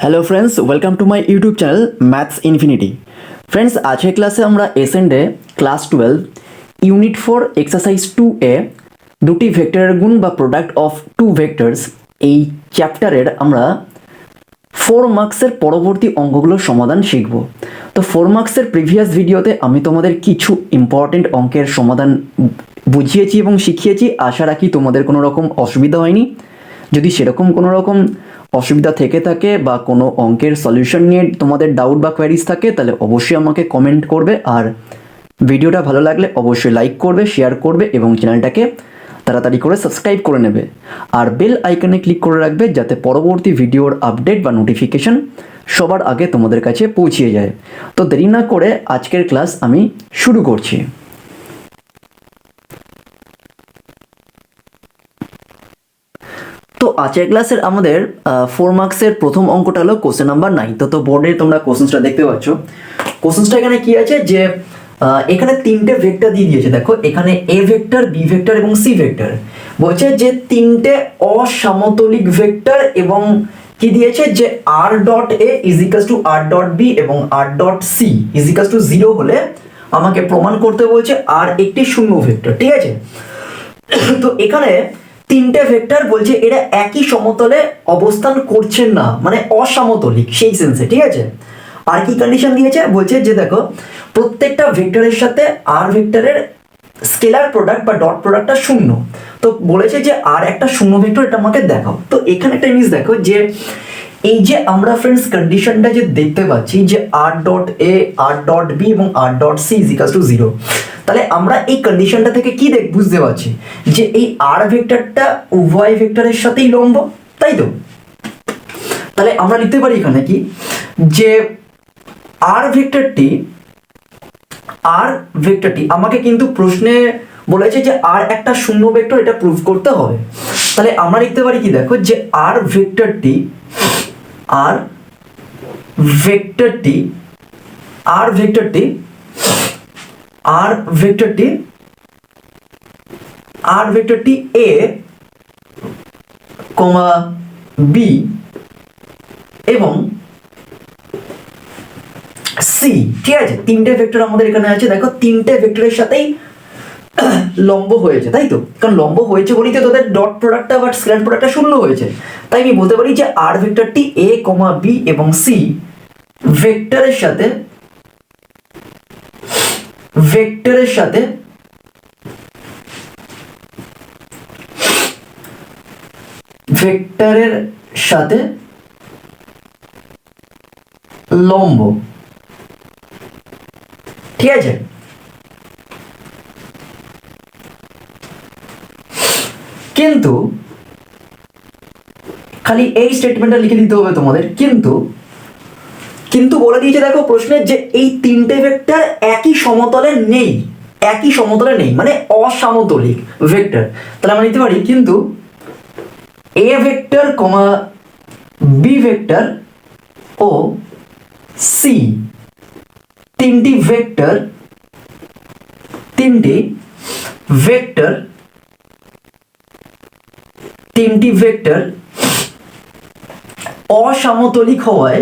Hello friends, welcome to my YouTube channel maths infinity. Friends, আজকের ক্লাসে আমরা এসেন্ডে class 12 unit 4 exercise 2A দুটি ভেক্টরের গুণ বা প্রোডাক্ট অফ টু ভেক্টরস এই চ্যাপ্টারের আমরা 4 মার্কসের পরবর্তী অঙ্কগুলোর সমাধান শিখব। তো 4 মার্কসের প্রিভিয়াস ভিডিওতে আমি তোমাদের কিছু ইম্পর্টেন্ট অঙ্কের সমাধান বুঝিয়েছি এবং শিখিয়েছি। আশা রাখি তোমাদের কোনো রকম অসুবিধা হয়নি। যদি সেরকম কোনো রকম অসুবিধা থেকে থাকে বা কোনো অঙ্কের সলিউশন নিয়ে তোমাদের ডাউট বা কোয়ারিজ থাকে, তাহলে অবশ্যই আমাকে কমেন্ট করবে। আর ভিডিওটা ভালো লাগলে অবশ্যই লাইক করবে, শেয়ার করবে এবং চ্যানেলটাকে তাড়াতাড়ি করে সাবস্ক্রাইব করে নেবে। আর বেল আইকনে ক্লিক করে রাখবে যাতে পরবর্তী ভিডিওর আপডেট বা নোটিফিকেশন সবার আগে তোমাদের কাছে পৌঁছিয়ে যায়। তো দেরি না করে আজকের ক্লাস আমি শুরু করছি। তো আজকের ক্লাসের আমাদের 4 মার্কসের প্রথম অঙ্কটা হলো কোশ্চেন নাম্বার 9। তো বোর্ডে তোমরা কোশ্চেনটা দেখতে পাচ্ছ। কোশ্চেনটা এখানে কি আছে যে এখানে তিনটে ভেক্টর দিয়ে দিয়েছে। দেখো এখানে এ ভেক্টর, বি ভেক্টর এবং সি ভেক্টর। বলছে যে তিনটে অসমতলিক ভেক্টর এবং কি দিয়েছে যে R dot A is equals to R dot B এবং R dot C is equals to 0 হলে আমাকে প্রমাণ করতে বলছে আর একটি শূন্য ভেক্টর। ঠিক আছে, তো এখানে তিনটে ভেক্টর বলছে এরা একই সমতলে অবস্থান করছে না, মানে অসমতলিক সেই সেন্সে। ঠিক আছে, আর কি কন্ডিশন দিয়েছে বলছে যে দেখো প্রত্যেকটা ভেক্টরের সাথে আর ভেক্টরের স্কেলার প্রোডাক্ট বা ডট প্রোডাক্টটা শূন্য। তো বলেছে যে আর একটা শূন্য ভেক্টর, এটা আমাকে দেখাও। তো এখানে একটা জিনিস দেখো যে এই যে আমরা ফ্রেন্ডস কন্ডিশনটা যে দেখতে পাচ্ছি যে আর ডট এ, আর ডট বি এবং R dot C is equals to 0, তাহলে আমরা এই কন্ডিশনটা থেকে কি বুঝতে পারছি যে এই আর ভেক্টরটা উভয় ভেক্টরের সাথেই লম্ব, তাই তো? তাহলে আমরা লিখতে পারি এখানে কি যে আর ভেক্টরটি আমাকে কিন্তু প্রশ্নে বলেছে যে আর একটা শূন্য ভেক্টর, এটা প্রুভ করতে হবে। তাহলে আমরা লিখতে পারি কি দেখো যে আর ভেক্টরটি এ কমা বি এবং সি। ঠিক আছে, তিনটে ভেক্টর আমাদের এখানে আছে। দেখো তিনটে ভেক্টরের সাথেই লম্ব হয়েছে, তাই তো? কারণ লম্ব হয়েছে বলেই তো তাদের ডট প্রোডাক্টটা বা স্কেলার প্রোডাক্টটা শূন্য হয়েছে। তাই আমি বলতে পারি যে আর ভেক্টরটি এ কমা বি এবং সি ভেক্টরের সাথে লম্ব। ঠিক আছে, কিন্তু খালি এই স্টেটমেন্টটা লিখে দিতে হবে তোমাদের। কিন্তু বলে দিয়েছে দেখো প্রশ্নে যে এই তিনটে ভেক্টর একই সমতলে নেই, মানে অসমতলিক ভেক্টর। তাহলে আমরা লিখতে পারি কিন্তু a vector comma b vector ও সি তিনটি ভেক্টর অসমতলিক হওয়ায়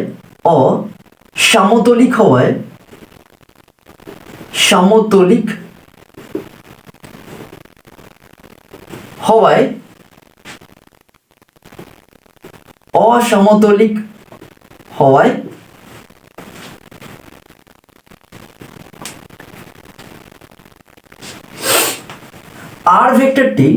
আর ভেক্টরটি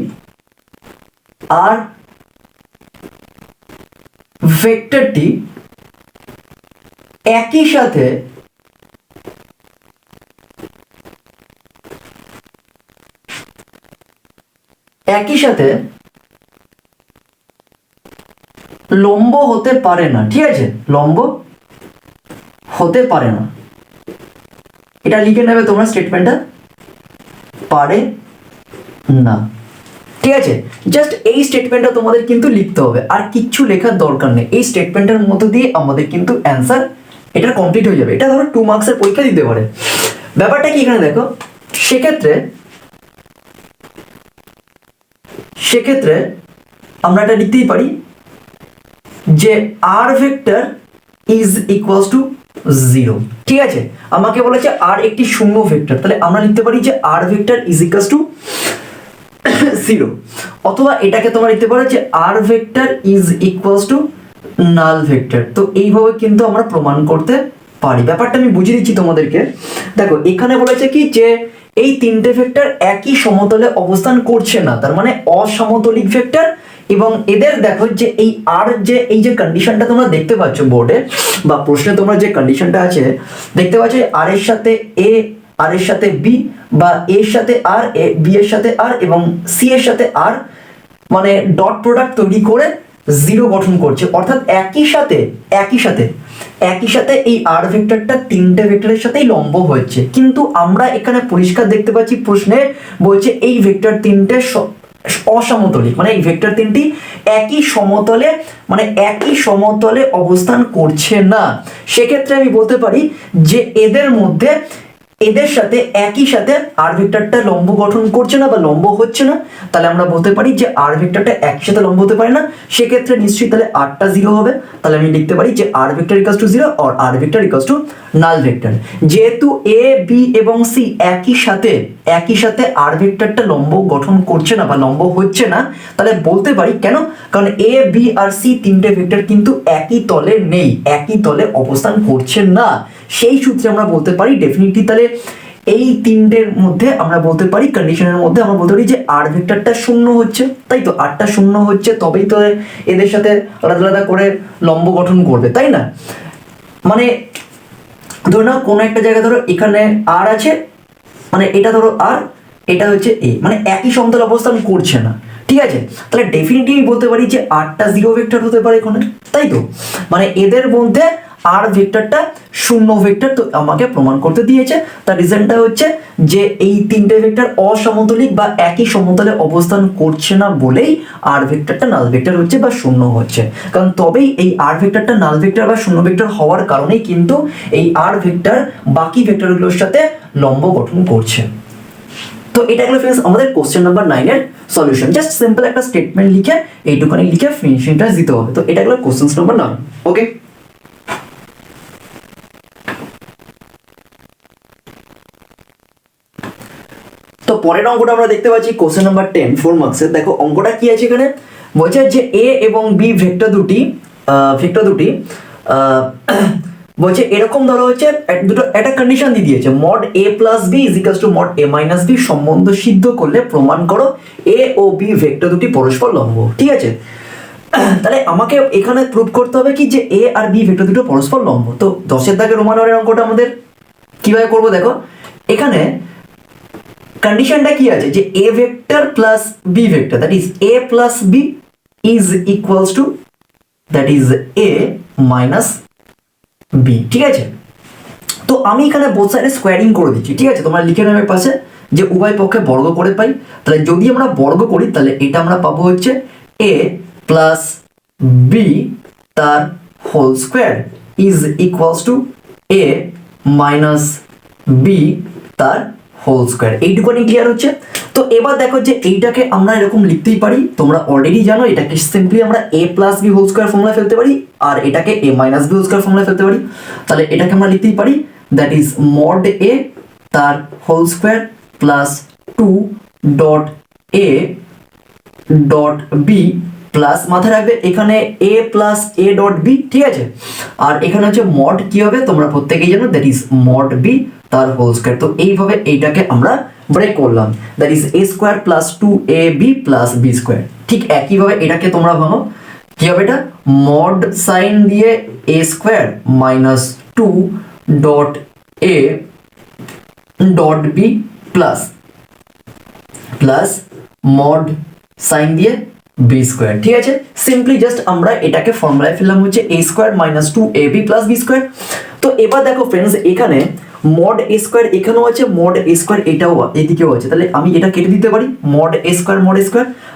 একই সাথে লম্ব হতে পারে না। ঠিক আছে, লম্ব হতে পারে না, এটা লিখে নেবে তোমরা স্টেটমেন্টটা, পারে না। ঠিক আছে, জাস্ট এই স্টেটমেন্টটা তোমাদের কিন্তু লিখতে হবে, আর কিচ্ছু লেখার দরকার নেই। এই স্টেটমেন্টের মধ্য দিয়ে আমাদের কিন্তু অ্যান্সার এটা কমপ্লিট হয়ে যাবে। এটা ধরো 2 মার্কসের পরীক্ষা দিতে পারে। ব্যাপারটা কি এখানে দেখো, সেক্ষেত্রে আমরা এটা লিখতেই পারি যে R vector is equals to 0। ঠিক আছে, আমাকে বলেছে আর একটি শূন্য ভেক্টর, তাহলে আমরা লিখতে পারি যে R vector is equals to 0, অথবা এটাকে তোমরা লিখতে পারো যে R vector is equals to null vector. তো এইভাবে কিন্তু আমরা প্রমাণ করতে পারি। ব্যাপারটা আমি বুঝিয়ে দিচ্ছি তোমাদেরকে। দেখো এখানে বলেছে কি যে এই তিনটে ভেক্টর একই সমতলে অবস্থান করছে না, তার মানে অসমতলিক ভেক্টর। এবং এদের দেখো যে এই আর যে এই যে কন্ডিশনটা তোমরা দেখতে পাচ্ছ বোর্ডে বা প্রশ্নে, তোমরা যে কন্ডিশনটা আছে দেখতে পাচ্ছ, আর এর সাথে এ, আর এর সাথে বি, বা এর সাথে আর, বি এর সাথে আর এবং সি এর সাথে আর, মানে ডট প্রোডাক্ট তৈরি করে 0 গঠন করছে। অর্থাৎ একই সাথে এই আর ভেক্টরটা তিনটে ভেক্টরের সাথেই লম্ব হচ্ছে। কিন্তু আমরা এখানে পরিষ্কার দেখতে পাচ্ছি প্রশ্নে বলছে এই ভেক্টর তিনটে অসমতলিক, মানে এই ভেক্টর তিনটি একই সমতলে অবস্থান করছে না। সেক্ষেত্রে আমি বলতে পারি যে এদের সাথে একই সাথে আর ভেক্টরটা লম্ব গঠন করছে না বা লম্ব হচ্ছে না। তাহলে আমরা বলতে পারি যে আর ভেক্টরটা একসাথে লম্ব হতে পারে না। সেক্ষেত্রে নিশ্চয়ই তাহলে আরটা 0 হবে। তাহলে আমি লিখতে পারি যে আর ভেক্টর ইকুয়ালস টু 0 আর R vector equals to null vector. যেহেতু এ, বি এবং সি একই সাথে আর ভেক্টরটা লম্ব গঠন করছে না বা লম্ব হচ্ছে না, তাহলে বলতে পারি কেন, কারণ এ, বি আর সি তিনটে ভেক্টর কিন্তু একই তলে নেই, একই তলে অবস্থান করছে না। সেই সূত্রে আমরা বলতে পারি ডেফিনেটলি তাহলে এই তিনটের মধ্যে আমরা বলতে পারি, কন্ডিশনের মধ্যে আমরা বলতে পারি যে আর ভেক্টরটা 0 হচ্ছে। তাই তো, আরটা 0 হচ্ছে, তবেই তো এদের সাথে আলাদা আলাদা করে লম্ব গঠন করবে, তাই না? মানে ধরো না কোনো একটা জায়গায় ধরো এখানে আর আছে, মানে এটা ধরো আর, এটা হচ্ছে এ, মানে একই সমতল অবস্থান করছে না। ঠিক আছে, তাহলে ডেফিনেটলি বলতে পারি যে আরটা 0 ভেক্টর হতে পারে এখানে, তাই তো? মানে এদের মধ্যে আর ভেক্টরটা 0 ভেক্টর, তো আমাকে প্রমাণ করতে দিয়েছে। তার রিজনটা হচ্ছে যে এই তিনটে ভেক্টর অসমতলিক বা একই সমতলে অবস্থান করছে না বলেই আর ভেক্টরটা নাল ভেক্টর হচ্ছে বা 0 হচ্ছে। কারণ তবেই এই আর ভেক্টরটা নাল ভেক্টর বা 0 ভেক্টর হওয়ার কারণেই কিন্তু এই আর ভেক্টর বাকি ভেক্টরগুলোর সাথে লম্ব গঠন করছে। তো এটা হলো फ्रेंड्स আমাদের কোশ্চেন নাম্বার 9 এর সলিউশন। জাস্ট সিম্পল একটা স্টেটমেন্ট লিখে এইটুকুনি লিখে ফিনিশিংটা দিতে হবে। তো এটা হলো কোশ্চেন নাম্বার 9। ওকে, তো পরের অঙ্কটা আমরা দেখতে পাচ্ছি কোশ্চেন নাম্বার 10 4 মার্কসের। দেখো অঙ্কটা কি আছে এখানে, বলছে যে এ এবং বি ভেক্টর দুটি বলছে এরকম ধরো হচ্ছে দুটো একটা কন্ডিশন দিয়ে দিয়েছে, mod a plus b is equals to mod a minus b সম্বন্ধ সিদ্ধ করলে প্রমাণ করো এ ও বি ভেক্টর দুটি পরস্পর লম্ব। ঠিক আছে, তাহলে আমাকে এখানে প্রুভ করতে হবে কি যে এ আর বি ভেক্টর দুটো পরস্পর লম্ব। তো 10 এর দাগে রোমান ওয়ারের অঙ্কটা আমাদের কিভাবে করব, দেখো এখানে কন্ডিশনটা কি আছে যে a vector plus B vector, that is A plus b is equals to that is a minus b. ঠিক আছে, তো আমি এখানে বোথ সাইডে স্কোয়ারিং করে দিচ্ছি। ঠিক আছে, তোমরা লিখে নেবে পাশে যে উভয় পক্ষে বর্গ করে পাই। তাহলে যদি আমরা বর্গ করি তাহলে এটা আমরা পাবো হচ্ছে এ প্লাস বি তার whole square is equals to a minus b তার হোল স্কোয়ার। এইটুকুনি ক্লিয়ার হচ্ছে। তো এবার দেখো যে এইটাকে আমরা এরকম লিখতেই পারি, তোমরা অলরেডি জানো এটাকে সিম্পলি আমরা A plus B whole square formula ফেলতে পারি আর এটাকে A minus B whole square formula ফেলতে পারি। তাহলে এটাকে আমরা লিখতেই পারি দ্যাট ইজ মড এ তার হোল স্কোয়ার প্লাস 2 ডট এ ডট বি প্লাস, মাথায় রাখবে এখানে a plus a dot b. ঠিক আছে, আর এখানে হচ্ছে মড কি হবে তোমরা প্রত্যেকেই জানো, দ্যাট ইজ মড বি তার হোল স্কোয়ার। তো এইভাবে এইটাকে আমরা ব্রেক করলাম, that is a square plus 2ab plus B square. ঠিক একইভাবে এটাকে তোমরা ভাঙো, কি হবে এটা, মড সাইন দিয়ে A square minus 2 dot A dot B plus plus mod sign দিয়ে বি স্কোয়ার। ঠিক আছে, সিম্পলি জাস্ট আমরা এটাকে ফর্মুলায় ফেললাম হচ্ছে A square minus 2ab plus B square. তো এবার দেখো ফ্রেন্ডস এখানে মড এ স্কোয়ার এখানেও আছে, মড এ স্কোয়ার এটাও এদিকেও আছে, তাহলে আমি এটা কেটে দিতে পারি মড এ স্কোয়ার,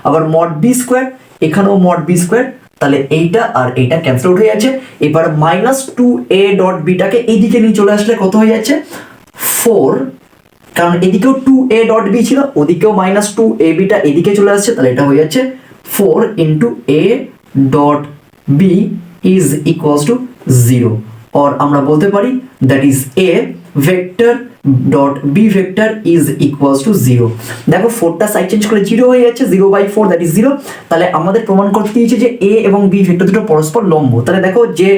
আবার মড বি স্কোয়ার এখানেও মড বি স্কোয়ার, তাহলে এইটা আর এইটা ক্যান্সেল আউট হয়ে যাচ্ছে। এবার মাইনাস 2a ডট বিটাকে এইদিকে নিয়ে চলে আসলে কত হয়ে যাচ্ছে 4, কারণ এদিকেও 2a ডট বি ছিল, ওদিকেও মাইনাস 2ab টা এদিকে চলে আসছে, তাহলে এটা হয়ে যাচ্ছে 4 into a dot b is equals to zero, or আমরা বলতে পারি that is A vector dot B vector is equals to zero. দেখো ফোরটা সাইড চেঞ্জ করে জিরো হয়ে যাচ্ছে, 0/4 দ্যাট ইজ জিরো। তাহলে আমাদের প্রমাণ করতে দিয়েছে যে এ এবং বি ভেক্টর দুটো পরস্পর লম্ব। তাহলে দেখো যে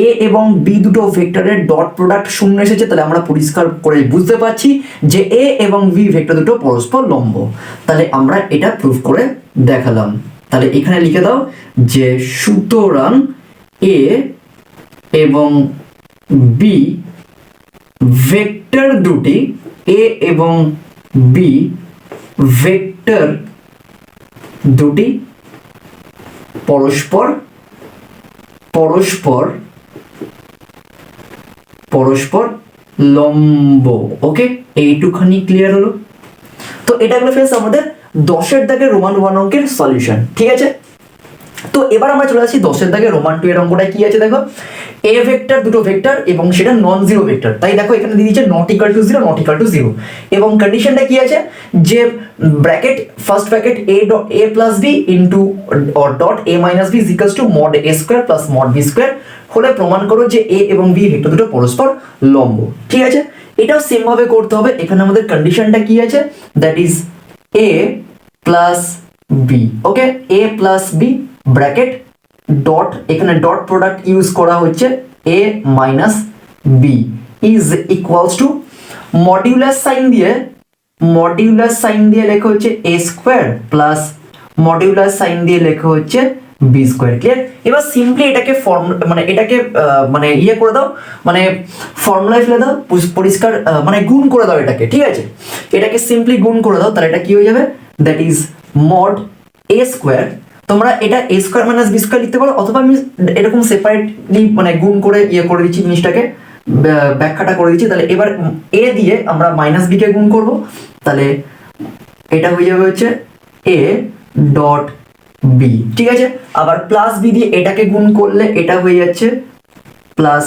এ এবং বি দুটো ভেক্টরের ডট প্রোডাক্ট শূন্য এসেছে, তাহলে আমরা পরিষ্কার করে বুঝতে পারছি যে এ এবং বি ভেক্টর দুটো পরস্পর লম্ব। তাহলে আমরা এটা প্রুফ করে দেখালাম। তাহলে এখানে লিখে দাও যে সুতরাং এ এবং বি ভেক্টর দুটি, এ এবং বি ভেক্টর দুটি পরস্পর পরস্পর পরস্পর লম্ব। ওকে, এইটুখানি ক্লিয়ার হলো। তো এটা হলো ফ্রেন্ডস আমাদের 10 দাগের রোমান 1 অঙ্কের সলিউশন। ঠিক আছে, তো এবার আমরা চলে আসি 10 দাগের রোমান 2 এর অঙ্কটা কি আছে। দেখো এ ভেক্টর দুটো ভেক্টর এবং সেটা নন জিরো ভেক্টর, তাই দেখো এখানে দিয়ে দিয়েছে not equal to zero, not equal to zero, এবং কন্ডিশনটা কি আছে যে bracket first bracket a dot a plus b into or dot a minus B is equals to mod a square plus mod b square হলে প্রমাণ করো যে এ এবং বি ভেক্টর দুটো পরস্পর লম্ব। ঠিক আছে, এটাও সেম ভাবে করতে হবে। এখানে আমাদের কন্ডিশনটা কি আছে, that is A plus B. Okay, A plus B bracket dot, এখানে ডট প্রোডাক্ট ইউজ করা হচ্ছে A minus B is equals to modulus sign দিয়ে লেখা হচ্ছে A square plus modulus sign দিয়ে লেখা হচ্ছে বি স্কোয়ার। ক্লিয়ার? এবার সিম্পলি এটাকে মানে ইয়ে করে দাও, মানে ফর্মুলায় ফেলে দাও, পরিষ্কার মানে গুণ করে দাও এটাকে। ঠিক আছে, এটাকে সিম্পলি গুণ করে দাও, তাহলে এটা কি হয়ে যাবে, that is mod A square. তোমরা এটা এ স্কোয়ার মাইনাস বি স্কোয়ার লিখতে পারো, অথবা আমি এরকম সেপারেটলি মানে গুণ করে ইয়ে করে দিচ্ছি জিনিসটাকে, ব্যাখ্যাটা করে দিচ্ছি। তাহলে এবার এ দিয়ে আমরা মাইনাস বি কে গুণ করব, তাহলে এটা হয়ে যাবে হচ্ছে এ ডট বি। ঠিক আছে, আবার প্লাস বি দিয়ে এটাকে গুণ করলে এটা হয়ে যাচ্ছে plus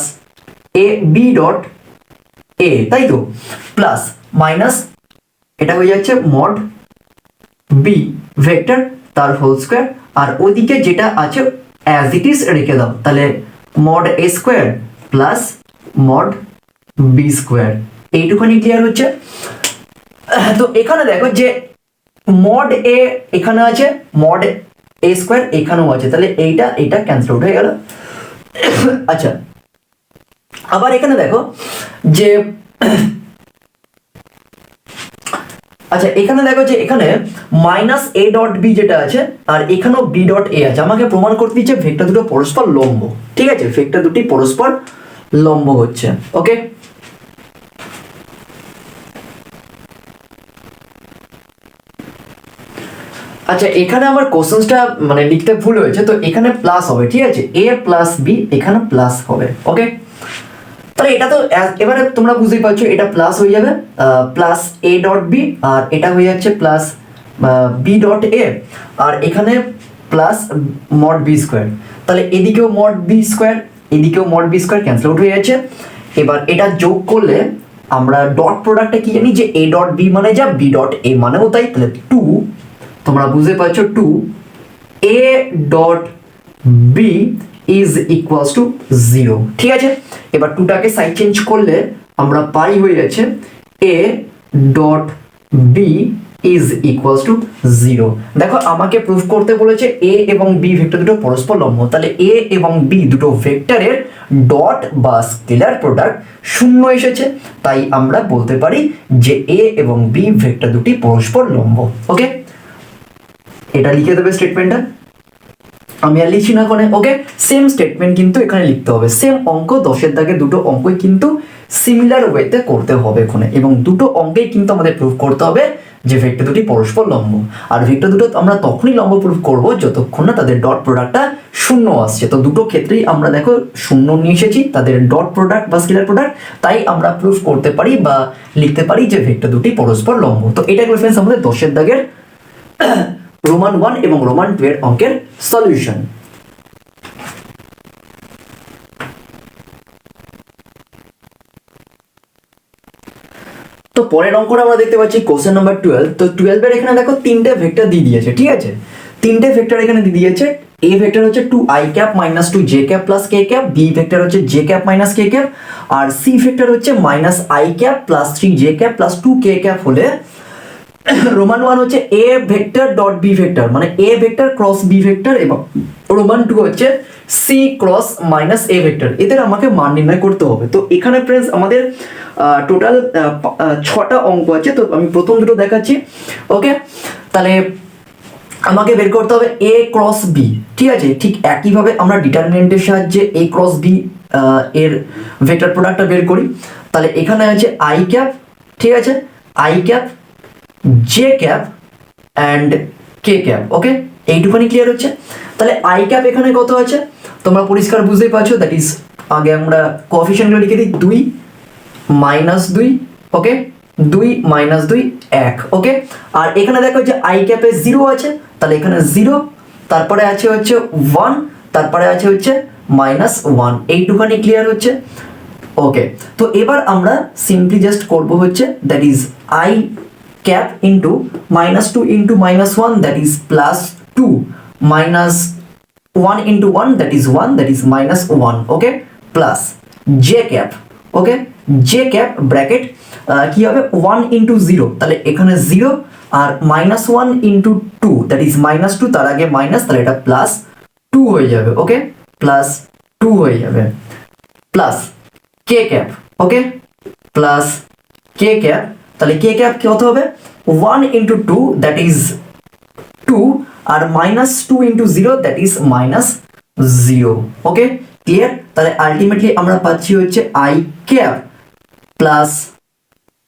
A B dot A, তাই তো, প্লাস মাইনাস এটা হয়ে যাচ্ছে মড বি ভেক্টর তার হোল স্কোয়ার, আর ওদিকে যেটা আছে অ্যাজ ইট ইজ রেখে দাও, তাহলে mod A square plus mod B square. এইটুখানি ক্লিয়ার হচ্ছে। তো এখানে দেখো যে মড এ এখানে আছে, মড এ স্কোয়ার এখানেও আছে, তাহলে এইটা ক্যান্সেল আউট হয়ে গেল। আচ্ছা, আবার এখানে দেখো যে আচ্ছা এখানে দেখো যে এখানে মাইনাস এ ডট বি যেটা আছে আর এখানেও বি ডট এ আছে, আমাকে প্রমাণ করতে দিচ্ছে ভেক্টর দুটো পরস্পর লম্ব। ঠিক আছে, ভেক্টর দুটি পরস্পর লম্ব হচ্ছে। ওকে, আচ্ছা এখানে আমার কোশ্চেনটা মানে লিখতে ভুল হয়েছে, তো এখানে প্লাস হবে। ঠিক আছে, এ প্লাস বি এখানে প্লাস হবে। ওকে, তাহলে এটা তো এবারে তোমরা বুঝতেই পারছো, এটা প্লাস হয়ে যাবে প্লাস এ ডট বি, আর এটা হয়ে যাচ্ছে প্লাস বি ডট এ, আর এখানে প্লাস মড বি স্কোয়ার। তাহলে এদিকেও মড বি স্কোয়ার, এদিকেও mod B square cancel out হয়ে যাচ্ছে। এবার এটা যোগ করলে আমরা ডট প্রোডাক্টটা কি জানি যে এ ডট বি মানে যা, বি ডট এ মানেও তাই, তাহলে টু, তোমরা বুঝতে পারছো, two a dot b is equals to zero. ঠিক আছে, এবার টুটাকে সাইড চেঞ্জ করলে আমরা পাই হয়ে যাচ্ছে a dot b is equals to zero. দেখো আমাকে প্রুফ করতে বলেছে এ এবং বি ভেক্টর দুটো পরস্পর লম্ব, তাহলে এ এবং বি দুটো ভেক্টরের ডট বা স্কেলার প্রোডাক্ট শূন্য এসেছে, তাই আমরা বলতে পারি যে এ এবং বি ভেক্টর দুটি পরস্পর লম্ব। ওকে, এটা লিখে দেবে স্টেটমেন্টটা, আমি আর লিখছি না কোনে। ওকে, সেম স্টেটমেন্ট কিন্তু এখানে লিখতে হবে, সেম অঙ্ক 10 দাগে দুটো অঙ্কই কিন্তু সিমিলার ওয়েতে করতে হবে এখানে, এবং দুটো অঙ্কেই কিন্তু আমাদের প্রুফ করতে হবে যে ভেক্টর দুটি পরস্পর লম্ব। আর ভেক্টর দুটো আমরা তখনই লম্ব প্রুফ করব যতক্ষণ না তাদের ডট প্রোডাক্টটা শূন্য আসছে। তো দুটো ক্ষেত্রেই আমরা দেখো শূন্য নিয়ে এসেছি তাদের ডট প্রোডাক্ট বা স্কেলার প্রোডাক্ট, তাই আমরা প্রুফ করতে পারি বা লিখতে পারি যে ভেক্টর দুটি পরস্পর লম্ব। তো এটা রেফারেন্স আমাদের 10 দাগের রোমান 1 এবং রোমান 2 এর অঙ্কের সলিউশন। তো পরের অঙ্কটা আমরা দেখতে পাচ্ছি কোশ্চেন নাম্বার 12। তো 12 এর এখানে দেখো তিনটে ভেক্টর দিয়ে দিয়েছে। ঠিক আছে, তিনটে ভেক্টর এখানে দিয়ে দিয়েছে এ ভেক্টর হচ্ছে 2i cap minus 2j cap plus k cap, B vector হচ্ছে j cap minus k cap, আর সি ভেক্টর হচ্ছে minus i cap plus 3j cap plus 2k cap হলে রোমান 1 হচ্ছে A vector dot B vector, মানে A vector cross B vector, এবং Roman 2 হচ্ছে C cross minus এ vector. এদের আমাকে মান নির্ণয় করতে হবে। তো এখানে ফ্রেন্ডস আমাদের টোটাল 6টা অঙ্ক আছে। তো আমি প্রথম দুটো দেখাচ্ছি। ওকে, তাহলে আমাকে বের করতে হবে এ ক্রস বি, ঠিক আছে। ঠিক একইভাবে আমরা ডিটারমিনেন্টের সাহায্যে এ ক্রস বি এর ভেক্টর প্রোডাক্টটা বের করি। তাহলে এখানে আছে আই ক্যাপ, ঠিক আছে, I cap, J cap and K cap. Okay, এইটুখানি ক্লিয়ার হচ্ছে। তাহলে আই ক্যাপ এখানে কত আছে তোমরা পরিষ্কার বুঝতেই পারছো, দ্যাট ইজ আগে আমরা কোএফিসিয়েন্টগুলো লিখে দিই, 2 মাইনাস 2, ওকে, 2 মাইনাস 2 1, ওকে। আর এখানে দেখো যে আই ক্যাপে 0 আছে, তাহলে এখানে 0, তারপরে আছে হচ্ছে 1, তারপরে আছে হচ্ছে মাইনাস 1, এইটুখানি ক্লিয়ার হচ্ছে। ওকে, তো এবার আমরা সিম্পলি জাস্ট করব হচ্ছে that is I cap into minus 2 into minus 1, that is plus 2 minus 1 into 1, that is 1, that is minus 1, okay, plus J cap, okay, J cap bracket কি হবে 1 ইন্টু 0, তাহলে এখানে 0 আর minus 1 into 2, that is minus 2, তার আগে minus, তাহলে এটা plus 2 হয়ে যাবে, ওকে, প্লাস 2 হয়ে যাবে, প্লাস কে ক্যাপ, ওকে, প্লাস কে ক্যাপ, তাহলে কে ক্যাপ কত হবে 1 ইন্টু 2, দ্যাট ইজ 2, আর minus 2 into 0, that is minus 0, okay, clear. তাহলে আলটিমেটলি আমরা পাচ্ছি হচ্ছে I cap plus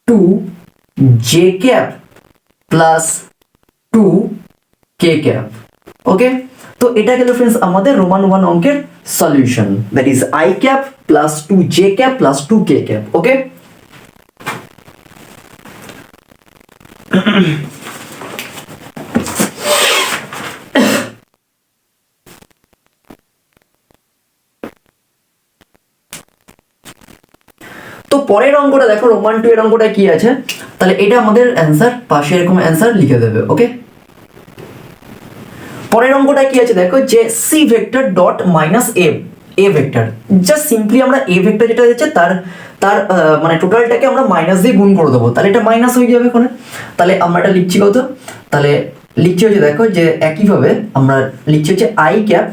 2 J cap plus 2 K cap, okay. তো এটা গেল ফ্রেন্ডস আমাদের রোমান 1 অঙ্কের solution, that is I cap plus 2 J cap plus 2 K cap, okay. তো পরের অঙ্কটা দেখো, রোমান 2 এর অঙ্কটা কি আছে, তাহলে এটা আমাদের অ্যান্সার, পাশে এরকম অ্যান্সার লিখে দেবে, ওকে। পরের অঙ্কটা কি আছে দেখো, যে সি ভেক্টর ডট মাইনাস এ ভেক্টর, জাস্ট সিম্পলি আমরা এ ভেক্টর যেটা দিচ্ছে তার তার মানে টোটালটাকে আমরা মাইনাস দিয়ে গুণ করে দেবো, তাহলে এটা মাইনাস হয়ে যাবে ওখানে। তাহলে আমরা এটা লিখছি কত, তাহলে লিখছি হচ্ছে দেখো যে একইভাবে আমরা লিখছি হচ্ছে I cap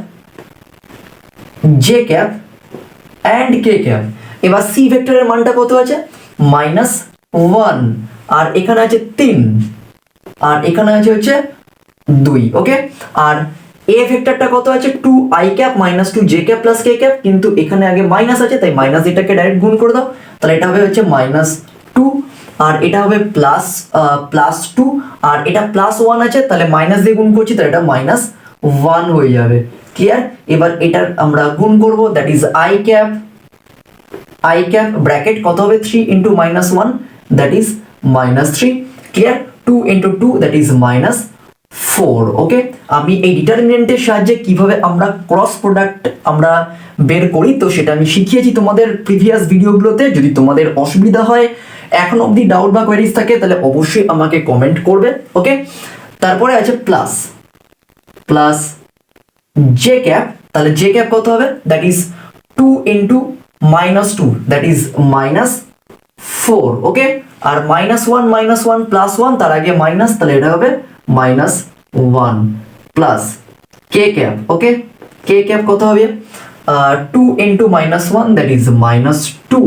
J cap and K cap. এবার সি ভেক্টরের মানটা কত আছে মাইনাস 1, আর এখানে আছে 3, আর এখানে আছে হচ্ছে 2, ওকে। আর এ ভেক্টরটা কত আছে 2 I cap minus 2 J cap plus K cap, কিন্তু এখানে আগে মাইনাস আছে তাই মাইনাস এটাকে ডাইরেক্ট গুণ করে দাও, তাহলে এটা হবে হচ্ছে মাইনাস 2, আর এটা হবে প্লাস 2, আর এটা প্লাস 1 আছে, তাহলে মাইনাস দিয়ে গুণ করছি, তাহলে এটা মাইনাস 1 হয়ে যাবে, ক্লিয়ার। এবার এটার আমরা গুণ করব, that is I cap bracket কত হবে 3 into minus 1, that is minus 3, clear. 2 into 2, that is minus 4, ওকে। আমি এই ডিটারমিনেন্টের সাহায্যে কিভাবে আমরা ক্রস প্রোডাক্ট আমরা বের করি তো সেটা আমি শিখিয়েছি তোমাদের প্রিভিয়াস ভিডিওগুলোতে। যদি তোমাদের অসুবিধা হয়, এখন অবধি ডাউট বা কোয়েরিজ থাকে, তাহলে অবশ্যই আমাকে কমেন্ট করবে, ওকে। তারপরে আছে প্লাস জে ক্যাপ, তাহলে জে ক্যাপ কত হবে that is 2 into minus 2, that is minus 4, okay. আর মাইনাস 1 প্লাস 1, তার আগে মাইনাস, তাহলে এটা হবে মাইনাস 1, প্লাস কে ক্যাপ, ওকে। কে ক্যাপ কত হবে 2 into minus 1, that is minus 2,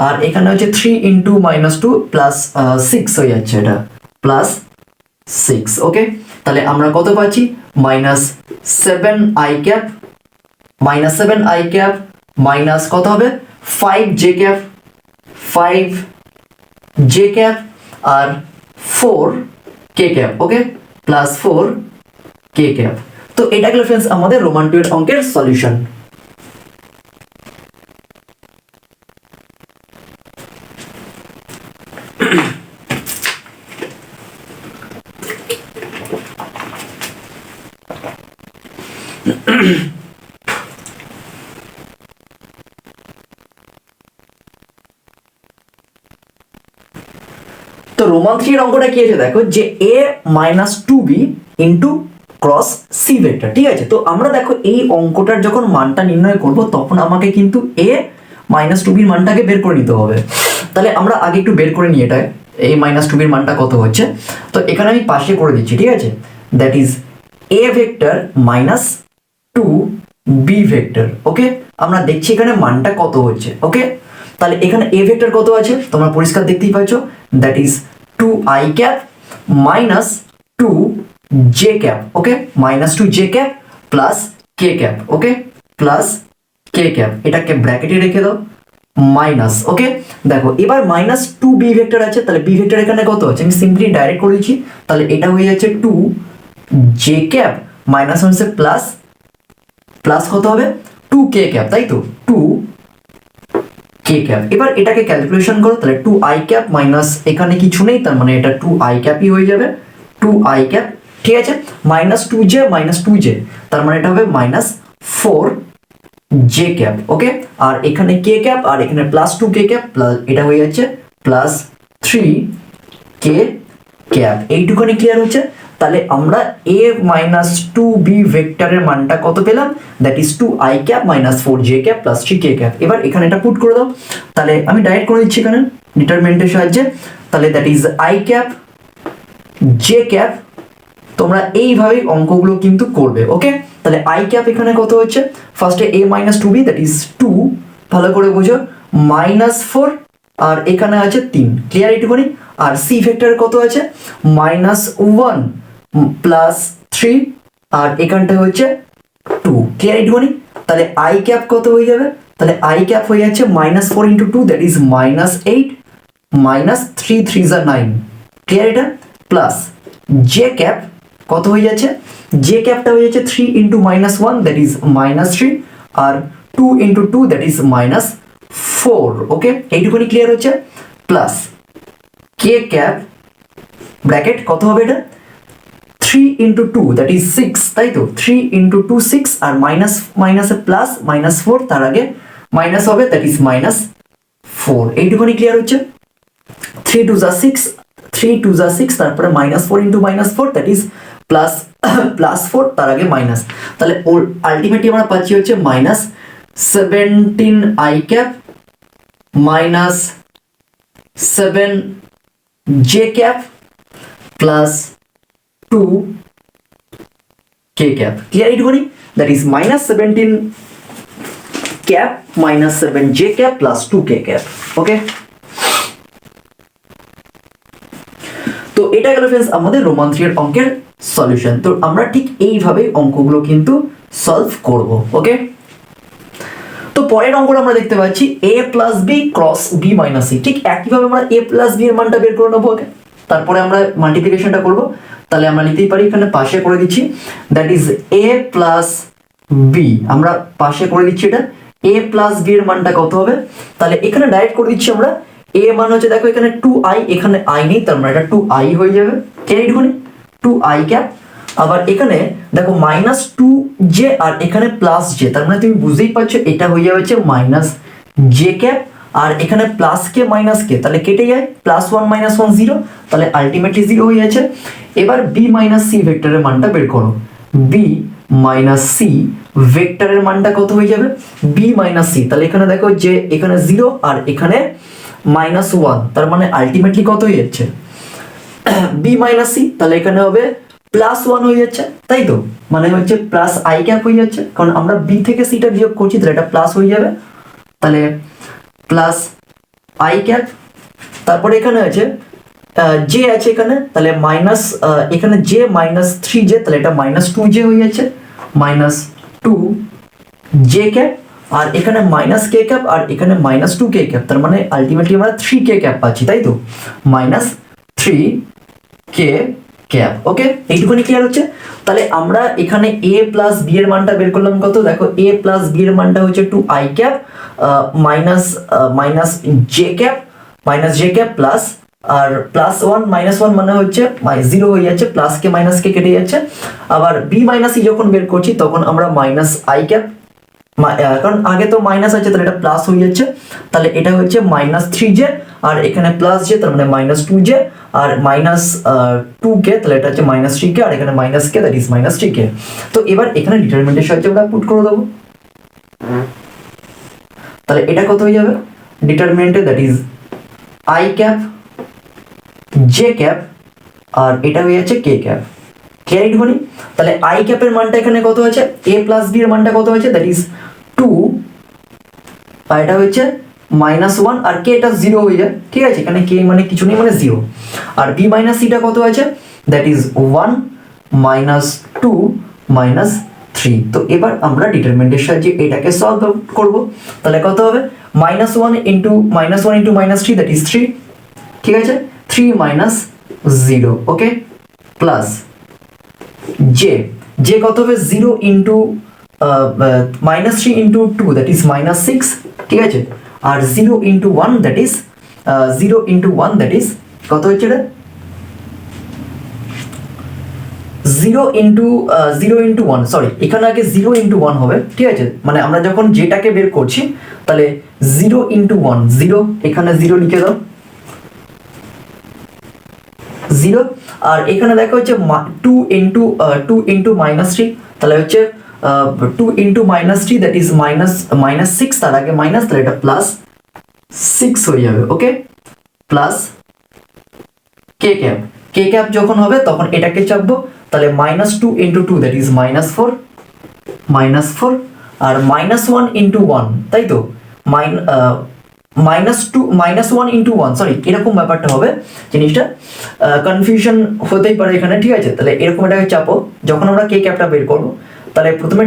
আর এখানে হচ্ছে 3 ইন্টু মাইনাস 2 প্লাস 6 হয়ে যাচ্ছে, এটা প্লাস 6, ওকে। তাহলে আমরা কত পাচ্ছি মাইনাস 7 আই ক্যাপ মাইনাস কত হবে 5 জে ক্যাপ আর 4 কে ক্যাপ, ওকে, প্লাস 4 কে ক্যাপ। তো এটা গেল ফ্রেন্ডস আমাদের রোমান 2 এর অঙ্কের সলিউশন। তো রোমান 3 এর অঙ্কটা কি আছে দেখো, যে a minus 2b into cross c vector, ঠিক আছে। তো আমরা দেখো এই অঙ্কটার যখন মানটা নির্ণয় করব তখন আমাকে কিন্তু এ মাইনাস টু বির মানটাকে বের করে নিতে হবে। তাহলে আমরা আগে একটু বের করে নিই এটা, এ মাইনাস টু বির মানটা কত হচ্ছে। তো এখানে আমি পাশে করে দিচ্ছি, ঠিক আছে। That is A vector minus two B vector. Okay, আমরা দেখছি এখানে মানটা কত হচ্ছে। ওকে, তাহলে এখানে এ ভেক্টর কত আছে তোমরা পরিষ্কার দেখতেই পাচ্ছ, that is two I cap minus two J cap. Okay, minus two J cap plus K cap. Okay, plus K cap, এটাকে ব্র্যাকেটে রেখে দাও মাইনাস। ওকে, দেখো এবার মাইনাস টু বি ভেক্টর আছে, তাহলে বি ভেক্টর এখানে কত আছে আমি সিম্পলি ডাইরেক্ট করে দিচ্ছি। তাহলে এটা হয়ে যাচ্ছে টু জে ক্যাপ মাইনাস হচ্ছে প্লাস প্লাস কত হবে টু কে ক্যাপ, তাই তো, টু কে ক্যাপ। এবার এটাকে ক্যালকুলেশন করো, তাহলে টু আই ক্যাপ মাইনাস এখানে কিছু নেই, তার মানে এটা টু আই ক্যাপই হয়ে যাবে, টু আই ক্যাপ, ঠিক আছে। মাইনাস টু জে, তার মানে এটা হবে মাইনাস ফোর জে ক্যাপ। ওকে, আর এখানে কে ক্যাপ আর এখানে plus two K cap, plus এটা হয়ে যাচ্ছে প্লাস থ্রি কে ক্যাপ। এইটুখানি ক্লিয়ার হচ্ছে। তাহলে আমরা এ মাইনাস টু বি ভেক্টরের মানটা কত পেলাম, that is two I cap minus four j cap plus three K cap. এবার এখানে এটা পুট করে দাও, তাহলে আমি ডাইরেক্ট করে দিচ্ছি এখানে ডিটারমিনেন্টের সাহায্যে। তাহলে that is I cap J cap, তোমরা এইভাবেই অঙ্কগুলো কিন্তু করবে। ওকে, তাহলে আই ক্যাপ এখানে কত হচ্ছে, ফার্স্টে A minus two B that is two, ভালো করে বোঝো, মাইনাস ফোর আর এখানে আছে তিন, ক্লিয়ার এইটুকুনি। আর সি ভেক্টর কত আছে মাইনাস ওয়ান প্লাস থ্রি আর এখানটা হচ্ছে টু, ক্লিয়ার এইটুকুনি। তাহলে আই ক্যাপ কত হয়ে যাবে, তাহলে আই ক্যাপ হয়ে যাচ্ছে minus four into two that is minus eight minus three three জা নাইন, ক্লিয়ার এটা, প্লাস জে ক্যাপ কত হয়ে যাচ্ছে, জে ক্যাপটা হয়ে যাচ্ছে three into minus one that is minus three আর two into two that is minus four. Okay, এইটুকুনি ক্লিয়ার হচ্ছে, প্লাস কে ক্যাপ ব্র্যাকেট কত হবে এটা three into two that is six, তাই তো, থ্রি ইন্টু টু সিক্স আর মাইনাস মাইনাসে প্লাস মাইনাস ফোর, তার আগে মাইনাস হবে দ্যাট ইজ মাইনাস ফোর। এইটুকুনি ক্লিয়ার হচ্ছে, থ্রি টু জা সিক্স, থ্রি টু জা সিক্স, তারপরে minus four into minus four that is plus plus four, তার আগে মাইনাস। তাহলে ওর আলটিমেটলি আমরা পাচ্ছি হচ্ছে minus seventeen i cap minus seven J cap plus two K cap, clear এইটুকুনি, that is minus seventeen cap minus seven J cap plus two K cap. Okay, তো এটা গেল ফ্রেন্ডস আমাদের রোমান 3 এর অঙ্কের সলিউশন। তো আমরা ঠিক এইভাবে অঙ্কগুলো কিন্তু সলভ করব। ওকে, তো পরের অঙ্কটা আমরা দেখতে পাচ্ছি a plus B cross b minus c. ঠিক একইভাবে আমরা a প্লাস বি এর মানটা বের করে নেবো। ওকে, তারপরে আমরা মাল্টিপ্লিকেশনটা করব। তাহলে আমরা নিতেই পারি, এখানে পাশে করে দিচ্ছি, that is a plus b, আমরা পাশে করে দিচ্ছি এটা, a প্লাস বি এর মানটা কত হবে, তাহলে এখানে ডাইরেক্ট করে দিচ্ছি আমরা। a মান হচ্ছে দেখো এখানে টু আই, এখানে আই নেই, তার মানে এটা টু আই হয়ে যাবে, এইটুকুনি টু আই ক্যাপ। আবার এখানে দেখো মাইনাস টু জে আর এখানে প্লাস জে, তার মানে তুমি বুঝতেই পারছো এটা হয়ে যাবে হচ্ছে মাইনাস জে ক্যাপ, আর এখানে প্লাস কে মাইনাস কে তাহলে কেটে যায়, plus one minus one zero, তাহলে আলটিমেটলি জিরো হয়ে যাচ্ছে। এবার বি মাইনাস সি ভেক্টরের মানটা বের করো, বি মাইনাস সি ভেক্টরের মানটা কত হয়ে যাবে, বি মাইনাস সি, তাহলে এখানে দেখো যে এখানে জিরো আর এখানে মাইনাস ওয়ান, তার মানে আলটিমেটলি কত হয়ে যাচ্ছে বি মাইনাস সি, তাহলে এখানে হবে প্লাস ওয়ান হয়ে যাচ্ছে, তাই তো, মানে হচ্ছে প্লাস আই ক্যাপ হয়ে যাচ্ছে, কারণ আমরা বি থেকে সিটা বিয়োগ করছি, তাহলে এটা প্লাস হয়ে যাবে, তাহলে প্লাস আই ক্যাপ। তারপরে এখানে আছে জে আছে এখানে, তাহলে মাইনাস এখানে জে মাইনাস থ্রি জে, তাহলে এটা মাইনাস টু জে হয়ে যাচ্ছে, মাইনাস টু জে ক্যাপ, আর এখানে মাইনাস কে ক্যাপ আর এখানে মাইনাস টু কে ক্যাপ, তার মানে আলটিমেটলি আমরা থ্রি কে ক্যাপ পাচ্ছি, তাই তো, মাইনাস থ্রি কে ক্যাপ। ওকে, এইটুকুনি ক্লিয়ার হচ্ছে। তাহলে আমরা এখানে a প্লাস বি এর মানটা বের করলাম কত, দেখো a প্লাস বি এর মানটা হচ্ছে two I cap minus minus J cap plus আর প্লাস ওয়ান মাইনাস ওয়ান মানে হচ্ছে জিরো হয়ে যাচ্ছে, প্লাস কে মাইনাস কে কেটে যাচ্ছে। আবার বি মাইনাস ই যখন বের করছি তখন আমরা মাইনাস আই ক্যাপ, কারণ আগে তো মাইনাস আছে তাহলে এটা প্লাস হয়ে যাচ্ছে, তাহলে এটা হচ্ছে মাইনাস থ্রি জে আর এখানে প্লাস জে তার মানে মাইনাস টু জে, আর মাইনাস টু কে তাহলে এটা হচ্ছে মাইনাস থ্রি কে, আর এখানে minus K that is minus three K. তো এবার এখানে ডিটারমিনেন্টের সাহায্যে আমরা পুট করে দেবো। তাহলে এটা কত হয়ে যাবে ডিটারমিনেন্টে, that is I cap J cap, আর এটা হয়ে যাচ্ছে কে ক্যাপ। ক্লিয়ার করি, তাহলে আই ক্যাপের মানটা এখানে কত আছে, এ প্লাস বি এর মানটা কত আছে, দ্যাট ইজ টু, আর এটা হচ্ছে মাইনাস ওয়ান, আর কে এটা জিরো হয়ে যায়, ঠিক আছে, এখানে কে মানে কিছু নেই মানে জিরো, আর বি মাইনাস সিটা কত আছে, that is one minus two minus three. তো এবার আমরা ডিটারমিনেন্টের সাহায্যে এটাকে সলভ করব। তাহলে কত হবে, minus one into minus three that is three, ঠিক আছে, three minus zero, okay, plus J, J কত হবে, zero into minus three into two that is minus six, ঠিক আছে, আর zero into one that is কত হচ্ছে এটা, জিরো ইন্টু ওয়ান, সরি এখানে আগে জিরো ইন্টু ওয়ান হবে, ঠিক আছে, মানে আমরা যখন যেটাকে বের করছি তাহলে জিরো ইন্টু ওয়ান, জিরো, এখানে জিরো লিখে দাও, জিরো, আর এখানে দেখো হচ্ছে টু ইন্টু মাইনাস থ্রি, তাহলে হচ্ছে two into minus three that is minus six, তার আগে মাইনাস, তাহলে এটা প্লাস সিক্স হয়ে যাবে, ওকে, প্লাস কে ক্যাপ, কে ক্যাপ যখন হবে তখন এটাকে চাপবো, তাহলে minus two into two that is minus four, আর মাইনাস ওয়ান ইন্টু ওয়ান, তাই তো, minus one into one, sorry এরকম ব্যাপারটা হবে, জিনিসটা কনফিউশন হতেই পারে এখানে, ঠিক আছে, তাহলে এরকম এটাকে চাপো, যখন আমরা কে ক্যাপটা বের করবো তাহলে প্রথমে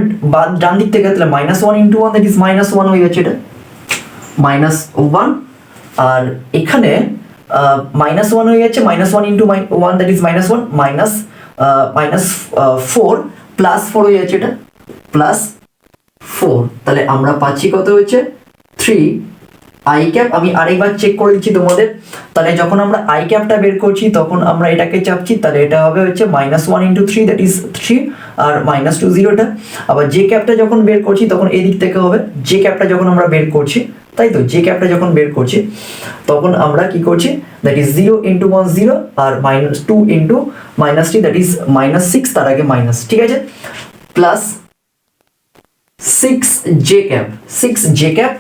ডান দিক থেকে, তাহলে minus one into one that is minus one হয়ে যাচ্ছে, এটা মাইনাস ওয়ান, আর এখানে মাইনাস ওয়ান হয়ে যাচ্ছে, minus one into one that is minus one, minus four, plus four হয়ে যাচ্ছে, এটা প্লাস ফোর, তাহলে আমরা পাচ্ছি কত হচ্ছে থ্রি আই ক্যাপ। আমি আরেকবার চেক করে দিচ্ছি তোমাদের, তাহলে যখন আমরা আই ক্যাপটা বের করছি তখন আমরা এটাকে চাপছি, তাহলে এটা হবে হচ্ছে minus one into three that is three, আর মাইনাস টু জিরোটা, আবার জে ক্যাপটা যখন বের করছি তখন এদিক থেকে হবে, জে ক্যাপটা যখন আমরা বের করছি, তাই তো, জে ক্যাপটা যখন বের করছি তখন আমরা কি করছি, that is zero into one zero, আর minus two into minus three that is minus six, তার আগে মাইনাস, ঠিক আছে, plus six J cap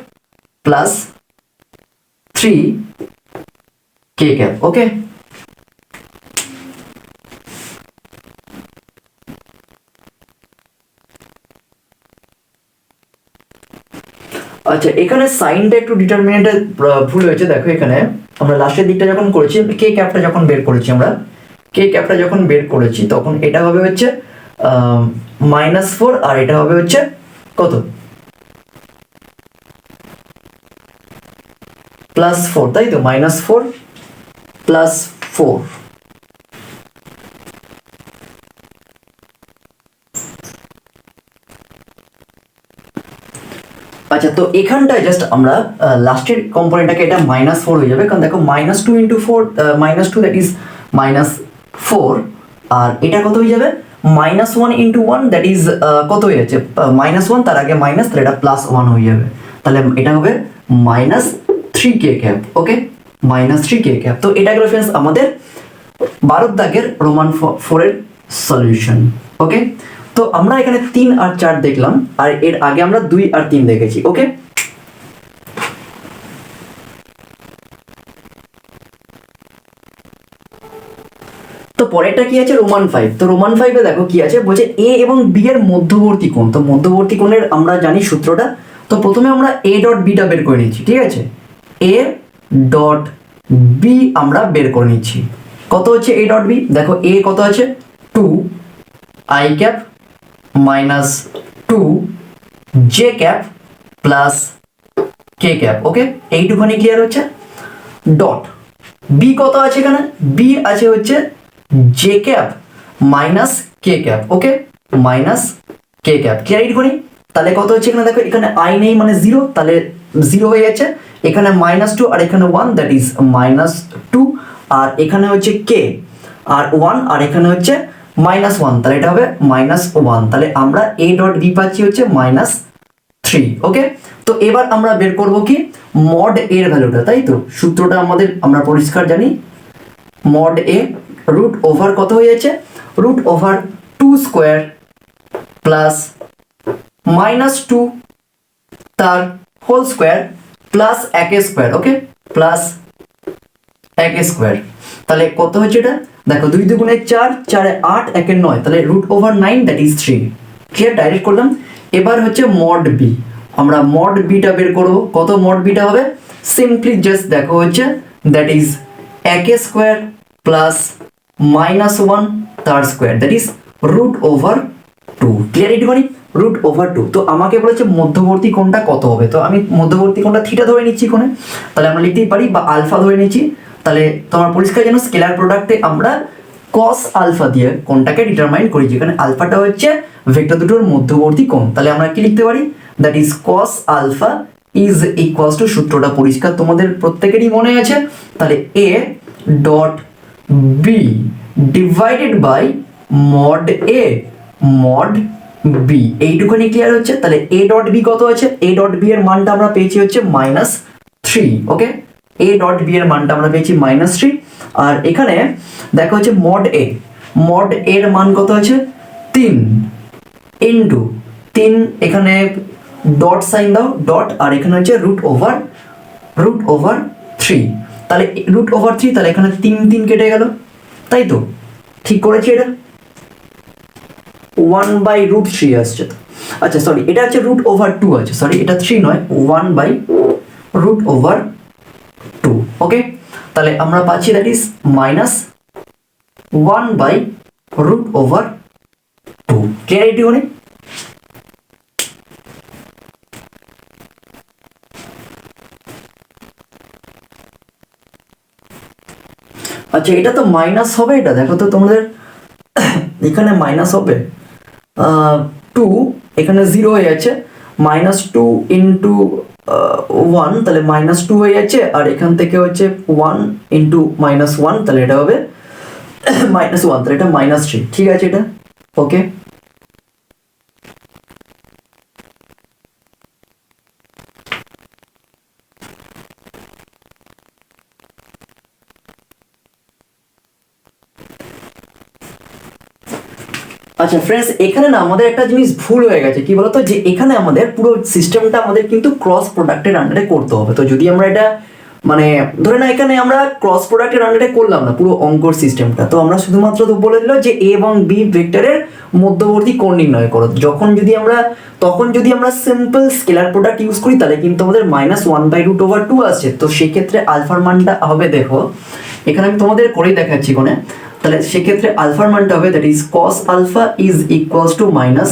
plus three কে ক্যাপ, ওকে। আচ্ছা, এখানে সাইনটা একটু ডিটারমিনেন্টে ভুল হয়েছে, দেখো এখানে আমরা লাস্টের দিকটা যখন করেছি, কে ক্যাপটা যখন বের করেছি তখন এটা হবে হচ্ছে মাইনাস ফোর, আর এটা হবে হচ্ছে কত, প্লাস ফোর, তাই তো, মাইনাস ফোর প্লাস ফোর। আচ্ছা, তো এখানটায় জাস্ট আমরা লাস্টের কম্পোনেন্টটাকে, এটা মাইনাস ফোর হয়ে যাবে, কারণ দেখো minus two into four, minus two that is minus four, আর এটা কত হয়ে যাবে, minus one into one that is কত হয়ে যাচ্ছে, মাইনাস ওয়ান, তার আগে মাইনাস, তাহলে এটা প্লাস ওয়ান হয়ে যাবে, তাহলে এটা হবে মাইনাস থ্রি কে ক্যাপ, ওকে, মাইনাস থ্রি কে ক্যাপ। তো এটা গেল ফ্রেন্ডস আমাদের 12 দাগের রোমান 4 এর সলিউশন, ওকে। তো আমরা এখানে 3 আর 4 দেখলাম, আর এর আগে আমরা 2 আর 3 দেখেছি, ওকে। তো পরেরটা কি আছে, রোমান 5। তো রোমান 5 এ দেখো কি আছে, বলছে এ এবং বি এর মধ্যবর্তী কোণ। তো মধ্যবর্তী কোণের আমরা জানি সূত্রটা, তো প্রথমে আমরা এ ডট বিটা বের করে নিচ্ছি, ঠিক আছে, এ ডট বি আমরা বের করে নিচ্ছি। কত হচ্ছে এ ডট বি, দেখো এ কত আছে, two I cap minus two J cap plus K cap, okay, এইটুখানি ক্লিয়ার হচ্ছে। ডট বি কত আছে, এখানে বি আছে হচ্ছে J cap minus K cap, okay, minus K cap, clear এইটুখানি। তাহলে কত হচ্ছে এখানে, দেখো এখানে আই নেই মানে জিরো, তাহলে জিরো হয়ে যাচ্ছে, এখানে মাইনাস টু আর এখানে one that is minus two, আর এখানে হচ্ছে কে আর ওয়ান, আর এখানে হচ্ছে মাইনাস ওয়ান, তাহলে এটা হবে মাইনাস ওয়ান। তাহলে আমরা এ ডট বি পাচ্ছি হচ্ছে মাইনাস 3। ওকে, তো এবার আমরা বের করব কি মড এর ভ্যালুটা, তাই তো সূত্রটা আমাদের আমরা পরিষ্কার জানি, মড এ রুট ওভার কত হয়ে যাচ্ছে, রুট ওভার 2 স্কোয়ার প্লাস -2 তার হোল স্কোয়ার প্লাস 1 স্কোয়ার। ওকে, প্লাস 1 স্কোয়ার, তাহলে কত হচ্ছে এটা দেখো 2 দুগুণে 4, 4 8, 1 9, তাহলে root over 9 that is 3। Clear, direct করলাম। এবার হচ্ছে মড বি, আমরা মড বিটা বের করব। কত মড বিটা হবে, সিম্পলি জাস্ট দেখো হচ্ছে দ্যাট ইজ 1 স্কোয়ার প্লাস -1 তার square that is root over 2। Clear, এইটুখানি রুট ওভার 2। তো আমাকে বলেছে মধ্যবর্তী কোণটা কত হবে, তো আমি মধ্যবর্তী কোণটা থিটা ধরে নিচ্ছি কোণে, তাহলে আমরা লিখতেই পারি, বা আলফা ধরে নিচ্ছি। তাহলে তোমার পরিষ্কার যেন স্কেলার প্রোডাক্টে আমরা cos আলফা দিয়ে কোণটাকে ডিটারমাইন করি, যেখানে আলফাটা হচ্ছে ভেক্টর দুটোর মধ্যবর্তী কোণ। তাহলে আমরা কি লিখতে পারি, that is cos alpha is equals to, সূত্রটা পরিষ্কার তোমাদের প্রত্যেকেরই মনে আছে, তাহলে a dot B divided by mod A mod B. এইটুখানি ক্লিয়ার হচ্ছে। তাহলে a ডট বি কত আছে, a ডট বি এর মানটা আমরা পেয়েছি হচ্ছে -3। ওকে, a ডট বি এর মানটা আমরা পেয়েছি -3। আর এখানে দেখো হচ্ছে মড এর মান কত আছে 3 ইনটু 3, এখানে ডট সাইন দাও, ডট, আর এখানে হচ্ছে রুট ওভার 3। তাহলে রুট ওভার 3, তাহলে এখানে 3 3 কেটে গেল, তাই তো ঠিক করেছি এটা 1/√3 আসছে। আচ্ছা সরি, এটা হচ্ছে রুট ওভার 2 আছে, সরি এটা 3 নয়, 1/√2। ওকে, তাহলে আমরা পাচ্ছি দ্যাট ইজ -1/√2। ক্লিয়ারিটি হলে আচ্ছা, এটা তো মাইনাস হবে, এটা দেখো তো তোমাদের এখানে মাইনাস হবে 2, এখানে 0 হয়ে যাচ্ছে, -2 ইন্টু 1, তাহলে -2 হয়ে যাচ্ছে, আর এখান থেকে হচ্ছে 1 ইন্টু -1, তাহলে এটা হবে -1, তাহলে এটা -3। ঠিক আছে এটা ওকে। আচ্ছা ফ্রেন্ডস, এখানে না আমাদের একটা জিনিস ভুল হয়ে গেছে, কি বলতো, যে এখানে আমাদের পুরো সিস্টেমটা আমাদের কিন্তু ক্রস প্রোডাক্টের আন্ডারে করতে হবে। তো যদি আমরা এটা মানে ধরে না এখানে আমরা ক্রস প্রোডাক্টের আন্ডারে করলাম না পুরো অঙ্কর সিস্টেমটা, তো আমরা শুধুমাত্র তো বলে দিল যে এ এবং বি ভেক্টরের মধ্যবর্তী কোণ নির্ণয় করো। তখন যদি আমরা সিম্পল স্কেলার প্রোডাক্ট ইউজ করি, তাহলে কিন্তু আমাদের -1/√2 আসছে। তো সেক্ষেত্রে আলফার মানটা হবে, দেখো এখানে আমি তোমাদের করেই দেখাচ্ছি কোণে, তাহলে সেক্ষেত্রে আলফার মানটা হবে that is cos alpha is equals to minus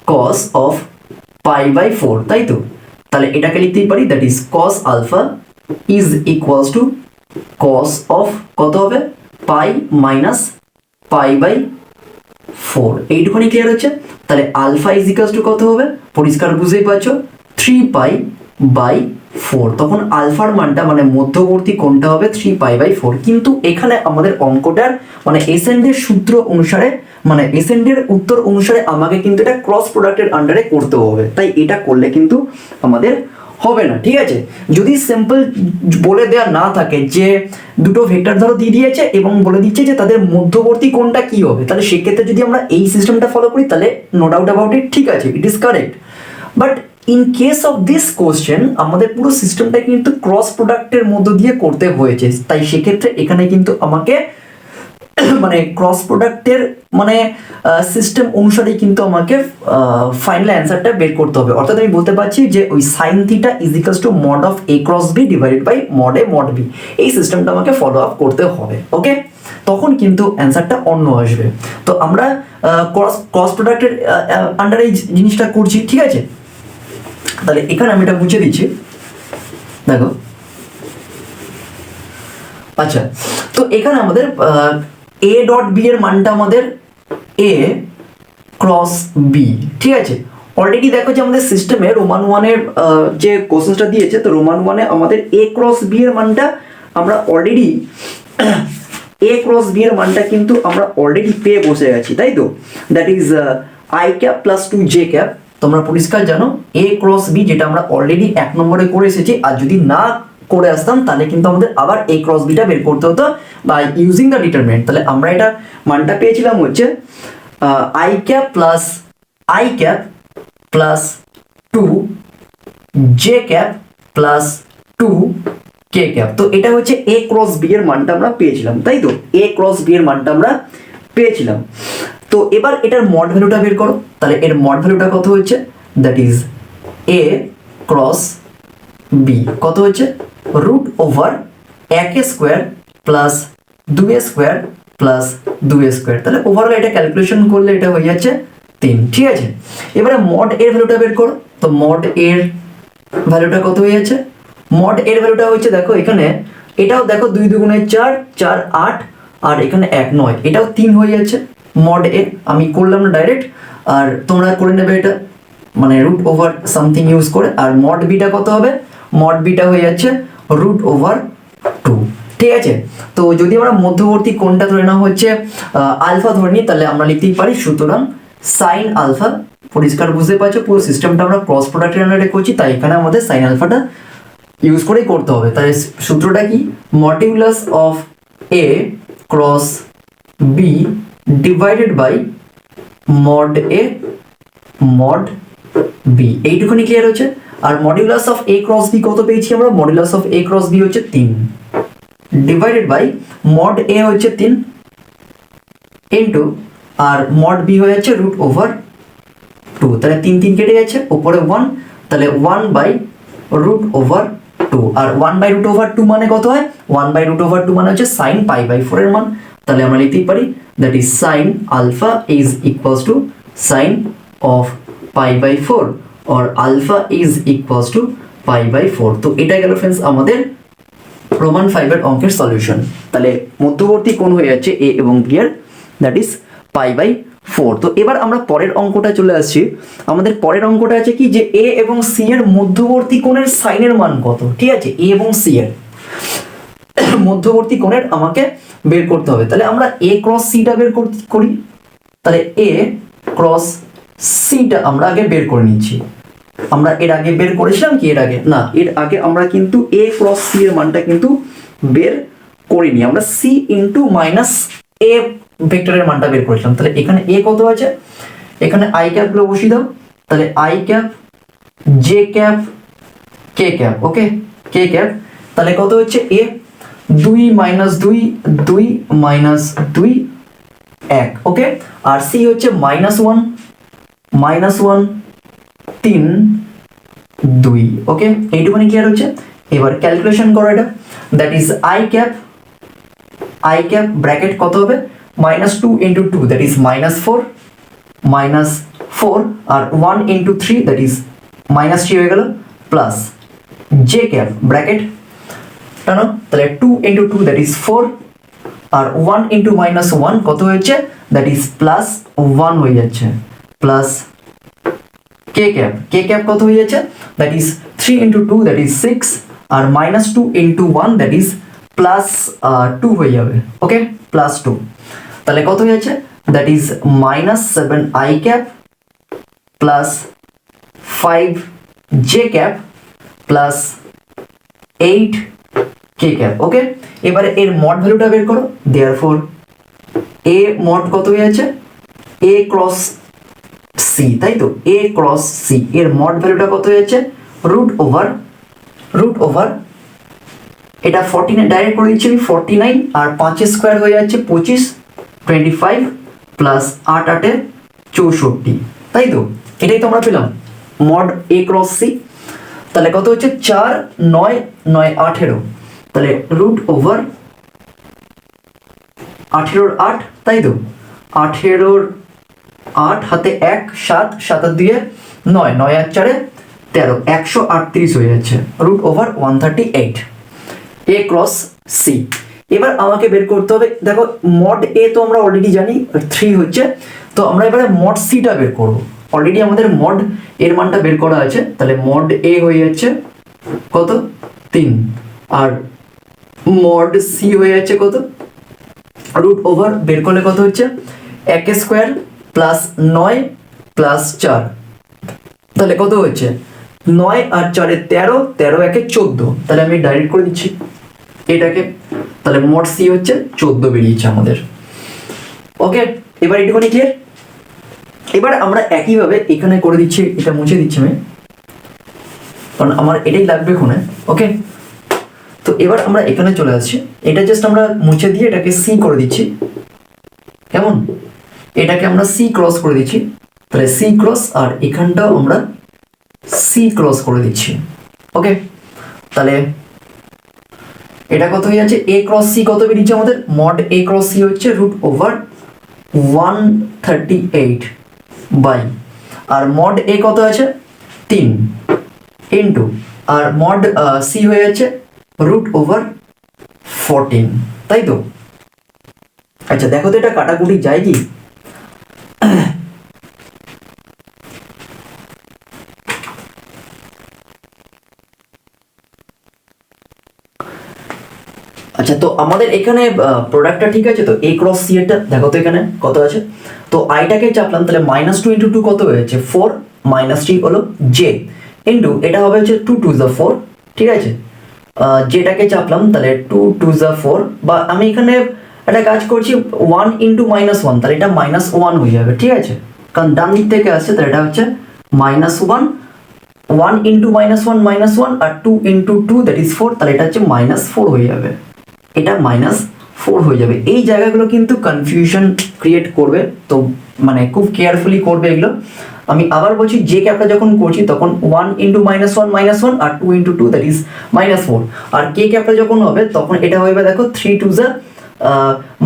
cos of π/4, তাই তো। তাহলে এটাকে লিখতেই পারি that is cos alpha is equals to cos of কত হবে π মাইনাস π/4। এইটুখানি ক্লিয়ার হচ্ছে। তাহলে আলফা ইজ ইকুয়ালস টু কত হবে, পরিষ্কার বুঝতেই পারছো 3π/4। তখন আলফার মানটা মানে মধ্যবর্তী কোণটা হবে 3π/4। কিন্তু এখানে আমাদের অঙ্কটার মানে এসেন্ডের সূত্র অনুসারে মানে এসেন্ডের উত্তর অনুসারে আমাকে কিন্তু এটা ক্রস প্রোডাক্টের আন্ডারে করতে হবে, তাই এটা করলে কিন্তু আমাদের হবে না। ঠিক আছে, যদি সিম্পল বলে দেওয়া না থাকে যে দুটো ভেক্টর ধরো দিয়ে দিয়েছে এবং বলে দিচ্ছে যে তাদের মধ্যবর্তী কোণটা কি হবে, তাহলে সেক্ষেত্রে যদি আমরা এই সিস্টেমটা ফলো করি তাহলে নো ডাউট অ্যাবাউট ইট ঠিক আছে, it is correct. But in case of this question আমাদের পুরো সিস্টেমটা কিন্তু ক্রস প্রোডাক্টের মধ্য দিয়ে করতে হয়েছে, তাই সেক্ষেত্রে এখানে কিন্তু আমাকে মানে ক্রস প্রোডাক্টের মানে সিস্টেম অনুসারে কিন্তু আমাকে ফাইনাল অ্যান্সারটা বের করতে হবে। অর্থাৎ আমি বলতে পারছি যে ওই sine theta is equals to mod of a cross b divided by mod a mod b, এই সিস্টেমটা আমাকে ফলো আপ করতে হবে। ওকে, তখন কিন্তু অ্যান্সারটা অন্য আসবে। তো আমরা ক্রস প্রোডাক্টের আন্ডারে এই জিনিসটা করছি, ঠিক আছে। তাহলে এখানে আমি এটা মুছে দিচ্ছি, দেখো। আচ্ছা, তো এখানে আমাদের a ডট বি এর মানটা আমাদের a ক্রস বি, ঠিক আছে। অলরেডি দেখো যে আমাদের সিস্টেমে রোমান 1 এর যে কোশ্চেনটা দিয়েছে, তো রোমান 1 এ আমাদের a ক্রস বি এর মানটা আমরা অলরেডি a ক্রস বি এর মানটা কিন্তু আমরা অলরেডি পেয়ে বসে গেছি, তাই তো। That is i cap plus 2j cap তোমরা পরিষ্কার জানো এ ক্রস বি, যেটা আমরা অলরেডি 1 নম্বরে করে এসেছি, আর যদি না করে আসতাম তাহলে কিন্তু আমাদের আবার এ ক্রস বিটা বের করতে হতো বাই ইউজিং দ্য ডিটারমিনেন্ট। তাহলে আমরা এটা মানটা পেয়েছিলাম হচ্ছে I cap plus 2 J cap plus 2 K cap. তো এটা হচ্ছে এ ক্রস বি এর মানটা আমরা পেয়েছিলাম, তাই তো? এ ক্রস বি এর মানটা আমরা পেয়েছিলাম। তো এবার এটার মড ভ্যালুটা বের করো। তাহলে এর মড ভ্যালুটা কত হচ্ছে? That is A cross B কত হচ্ছে? Root over 1 square plus 2 square plus 2 square. তাহলে ওভারঅল এটা ক্যালকুলেশন করলে এটা হয়ে যাচ্ছে 3। ঠিক আছে, এবারে মড এর ভ্যালুটা বের করো। তো মড এর ভ্যালুটা কত হয়ে যাচ্ছে? মড এর ভ্যালুটা হচ্ছে, দেখো এখানে এটাও দেখো 2 দুগুণে 4, 4 8, আর এখানে 1 9, এটাও 3 হয়ে যাচ্ছে। মড এ আমি করলাম না ডাইরেক্ট, আর তোমরা করে নেবে এটা মানে রুট ওভার সামথিং ইউজ করে। আর মড বিটা কত হবে? মড বিটা হয়ে যাচ্ছে রুট ওভার 2। ঠিক আছে, তো যদি আমরা মধ্যবর্তী কোণটা ধরে নেওয়া হচ্ছে আলফা ধরে নিই, তাহলে আমরা লিখতেই পারি সুতরাং সাইন আলফা। পরিষ্কার বুঝতে পারছো, পুরো সিস্টেমটা আমরা ক্রস প্রোডাক্টের আন্ডারে করছি, তাই এখানে আমাদের সাইন আলফাটা ইউজ করেই করতে হবে। তাই সূত্রটা কি? Modulus of A cross B divided by mod A mod B. এইটুকুনি ক্লিয়ার হচ্ছে। আর modulus of A cross B কত পেয়েছি আমরা? Modulus of A cross B হচ্ছে 3 ডিভাইডেড বাই মড এ হচ্ছে 3 ইনটু আর মড বি হয়ে যাচ্ছে রুট ওভার 2। তাহলে 3 3 কেটে যাচ্ছে, উপরে 1, তাহলে 1 বাই রুট ওভার 2। আর 1 বাই রুট ওভার 2 মানে কত হয়? 1 বাই রুট ওভার 2 মানে হচ্ছে সাইন পাই বাই 4 এর মান। তাহলে আমরা লিখতেই পারি that is sine alpha is equals to sine of pi by 4 or alpha is equals to pi by 4। তো এটা গেল फ्रेंड्स আমাদের রোমান 5 এর অঙ্কের সলিউশন। তাহলে মধ্যবর্তী কোণ হয়ে যাচ্ছে a এবং b এর, দ্যাট ইজ পাই বাই 4। তো এবার আমরা পরের অঙ্কটা চলে আসছি। আমাদের পরের অঙ্কটা আছে কি, যে a এবং c এর মধ্যবর্তী কোণের সাইনের মান কত? ঠিক আছে, a এবং c এর মধ্যবর্তী কোণের আমাকে বের করতে হবে। তাহলে আমরা a ক্রস c টা বের করি। তাহলে a ক্রস c টা আমরা আগে বের করে নিচ্ছি। আমরা এর আগে বের করেছিলাম কি? এর আগে না, এর আগে আমরা কিন্তু a ক্রস c এর মানটা কিন্তু বের করিনি, আমরা c ইনটু মাইনাস a ভেক্টরের মানটা বের করেছিলাম। তাহলে এখানে a কত আছে? এখানে i ক্যাপ গুলো বসিয়ে দাও। তাহলে i cap j cap k cap, okay k cap. তাহলে কত হচ্ছে? a 2 minus 2 2 minus 2 1, okay. আর c হচ্ছে -1 -1 3 2, ওকে। এইটুকুনি ক্লিয়ার হচ্ছে। এবার ক্যালকুলেশন করো এটা, that is i cap bracket কত হবে? -2 ইনটু 2 দ্যাট ইজ -4 -4, আর 1 ইনটু 3 দ্যাট ইজ -3 হয়ে গেল, প্লাস j ক্যাপ ব্র্যাকেট টানো, তাহলে 2 ইনটু 2 দ্যাট ইজ 4, আর 1 ইনটু -1 কত হয়েছে? দ্যাট ইজ +1 হয়ে যাচ্ছে, প্লাস k ক্যাপ কত হয়ে যাচ্ছে? That is 3 into 2 that is 6, আর -2 ইনটু 1 দ্যাট ইজ +2 হয়ে যাবে, ওকে, +2। তাহলে কত হয়ে যাচ্ছে? That is -7 i cap plus 5 j cap plus 8 k cap, okay. এবারে এর মড ভ্যালুটা বের করো। দেয়ারফর a মড কত হয়ে যাচ্ছে? a ক্রস c, তাই তো? a ক্রস c এর মড ভ্যালুটা কত হয়ে যাচ্ছে? রুট ওভার এটা 49 ডাইরেক্ট করে দিচ্ছি আমি, 49 আর 5 স্কয়ার হয়ে যাচ্ছে 25, 25 প্লাস 8 8 64, তাই তো? এটাই তো আমরা পেলাম মড a ক্রস c। তাহলে কত হচ্ছে? 4 9 9 18, তাহলে রুট ওভার 18 8, তাই তো? 18 8 হাতে 1 7 7 আর 2 9 9 আর 4 13, 138 হয়ে যাচ্ছে, root over 138 a cross c। এবার আমাকে বের করতে হবে, দেখো মড a তো আমরা অলরেডি জানি 3 হচ্ছে, তো আমরা এবারে মড c টা বের করব। অলরেডি আমাদের মড এর মানটা বের করা আছে, তাহলে মড a হয়ে যাচ্ছে কত? 3, আর মড c হয়ে যাচ্ছে কত? রুট ওভার বের করলে কত হচ্ছে? 1 স্কয়ার প্লাস 9 প্লাস 4, তাহলে কত হচ্ছে 9 আর 4 13, 13 একে 14, তাহলে আমি ডাইরেক্ট করে দিচ্ছি এটাকে, তাহলে মোট সি হচ্ছে 14 বেরিয়েছে আমাদের। ওকে, এবার এটুকুনি ক্লিয়ার। এবার আমরা একইভাবে এখানে করে দিচ্ছি, এটা মুছে দিচ্ছি আমি, কারণ আমার এটাই লাগবে এখানে। ওকে, তো এবার আমরা এখানে চলে আসছি, এটা জাস্ট আমরা মুছে দিয়ে এটাকে সি করে দিচ্ছি, কেমন, এটাকে আমরা সি ক্রস করে দিচ্ছি, তাহলে সি ক্রস, আর এখানটাও আমরা সি ক্রস করে দিচ্ছি। ওকে, তাহলে এটা কত হয়ে যাচ্ছে, এ ক্রস সি কত বেরিয়েছে আমাদের, মড এ ক্রস সি হচ্ছে √138 বাই, আর মড এ কত আছে 3 ইন্টু, আর মড সি হয়ে যাচ্ছে √14, তাই তো? আচ্ছা দেখো তো এটা কাটাকুটি যায় কি, আচ্ছা তো আমাদের এখানে প্রোডাক্টটা ঠিক আছে তো, এ ক্রস সি এরটা দেখো তো এখানে কত আছে, তো আইটাকে চাপলাম, তাহলে -2 × 2 কত হয়েছে 4, -3 হলো জে, ইন্টু এটা হবে হচ্ছে 2 2 যা 4, ঠিক আছে, যেটাকে চাপলাম, তাহলে 2 2 যা 4, বা আমি এখানে একটা কাজ করছি 1 × -1, তাহলে এটা -1 হয়ে যাবে, ঠিক আছে, কারণ ডান দিক থেকে আসছে, তাহলে এটা হচ্ছে -1, 1 × -1 -1, আর 2 × 2 দ্যাট ইজ 4, তাহলে এটা হচ্ছে -4 হয়ে যাবে, এটা -4 হয়ে যাবে। এই জায়গাগুলো কিন্তু কনফিউশন ক্রিয়েট করবে, তো মানে খুব কেয়ারফুলি করবে এগুলো। আমি আবার বলছি, যে ক্যাপটা যখন করছি তখন 1 × -1 -1, আর 2 × 2 দ্যাট ইজ -4, আর কে ক্যাপটা যখন হবে তখন এটা হবে দেখো 3 2 যা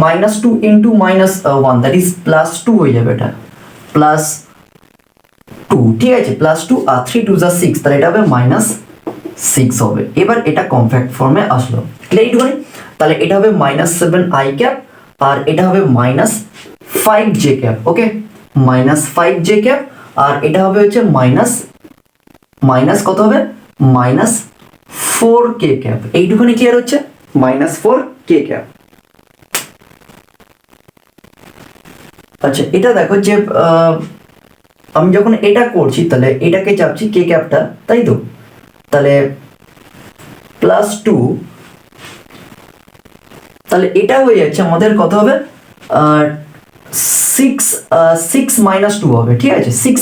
-2 × -1 দ্যাট ইজ +2 হয়ে যাবে, এটা +2, ঠিক আছে, +2, আর 3 2 যা 6, তাহলে এটা হবে -6 হবে। এবার এটা কমপ্যাক্ট ফর্মে আসলো, ক্লিয়ার এইটুকুনি, তাহলে এটা হবে -7 আই ক্যাপ, আর এটা হবে -5 জে ক্যাপ। ওকে, -5 জে ক্যাপ, আর এটা হবে হচ্ছে মাইনাস কত হবে -4 কে ক্যাপ। এইটুকুনি ক্লিয়ার হচ্ছে, -4 কে ক্যাপ। আচ্ছা এটা দেখো যে আমি যখন এটা করছি, তাহলে এটাকে চাপছি কে ক্যাপটা, তাই তো, তাহলে +2, তাহলে এটা হয়ে যাচ্ছে আমাদের কত হবে 6 -2 হবে, ঠিক আছে, 6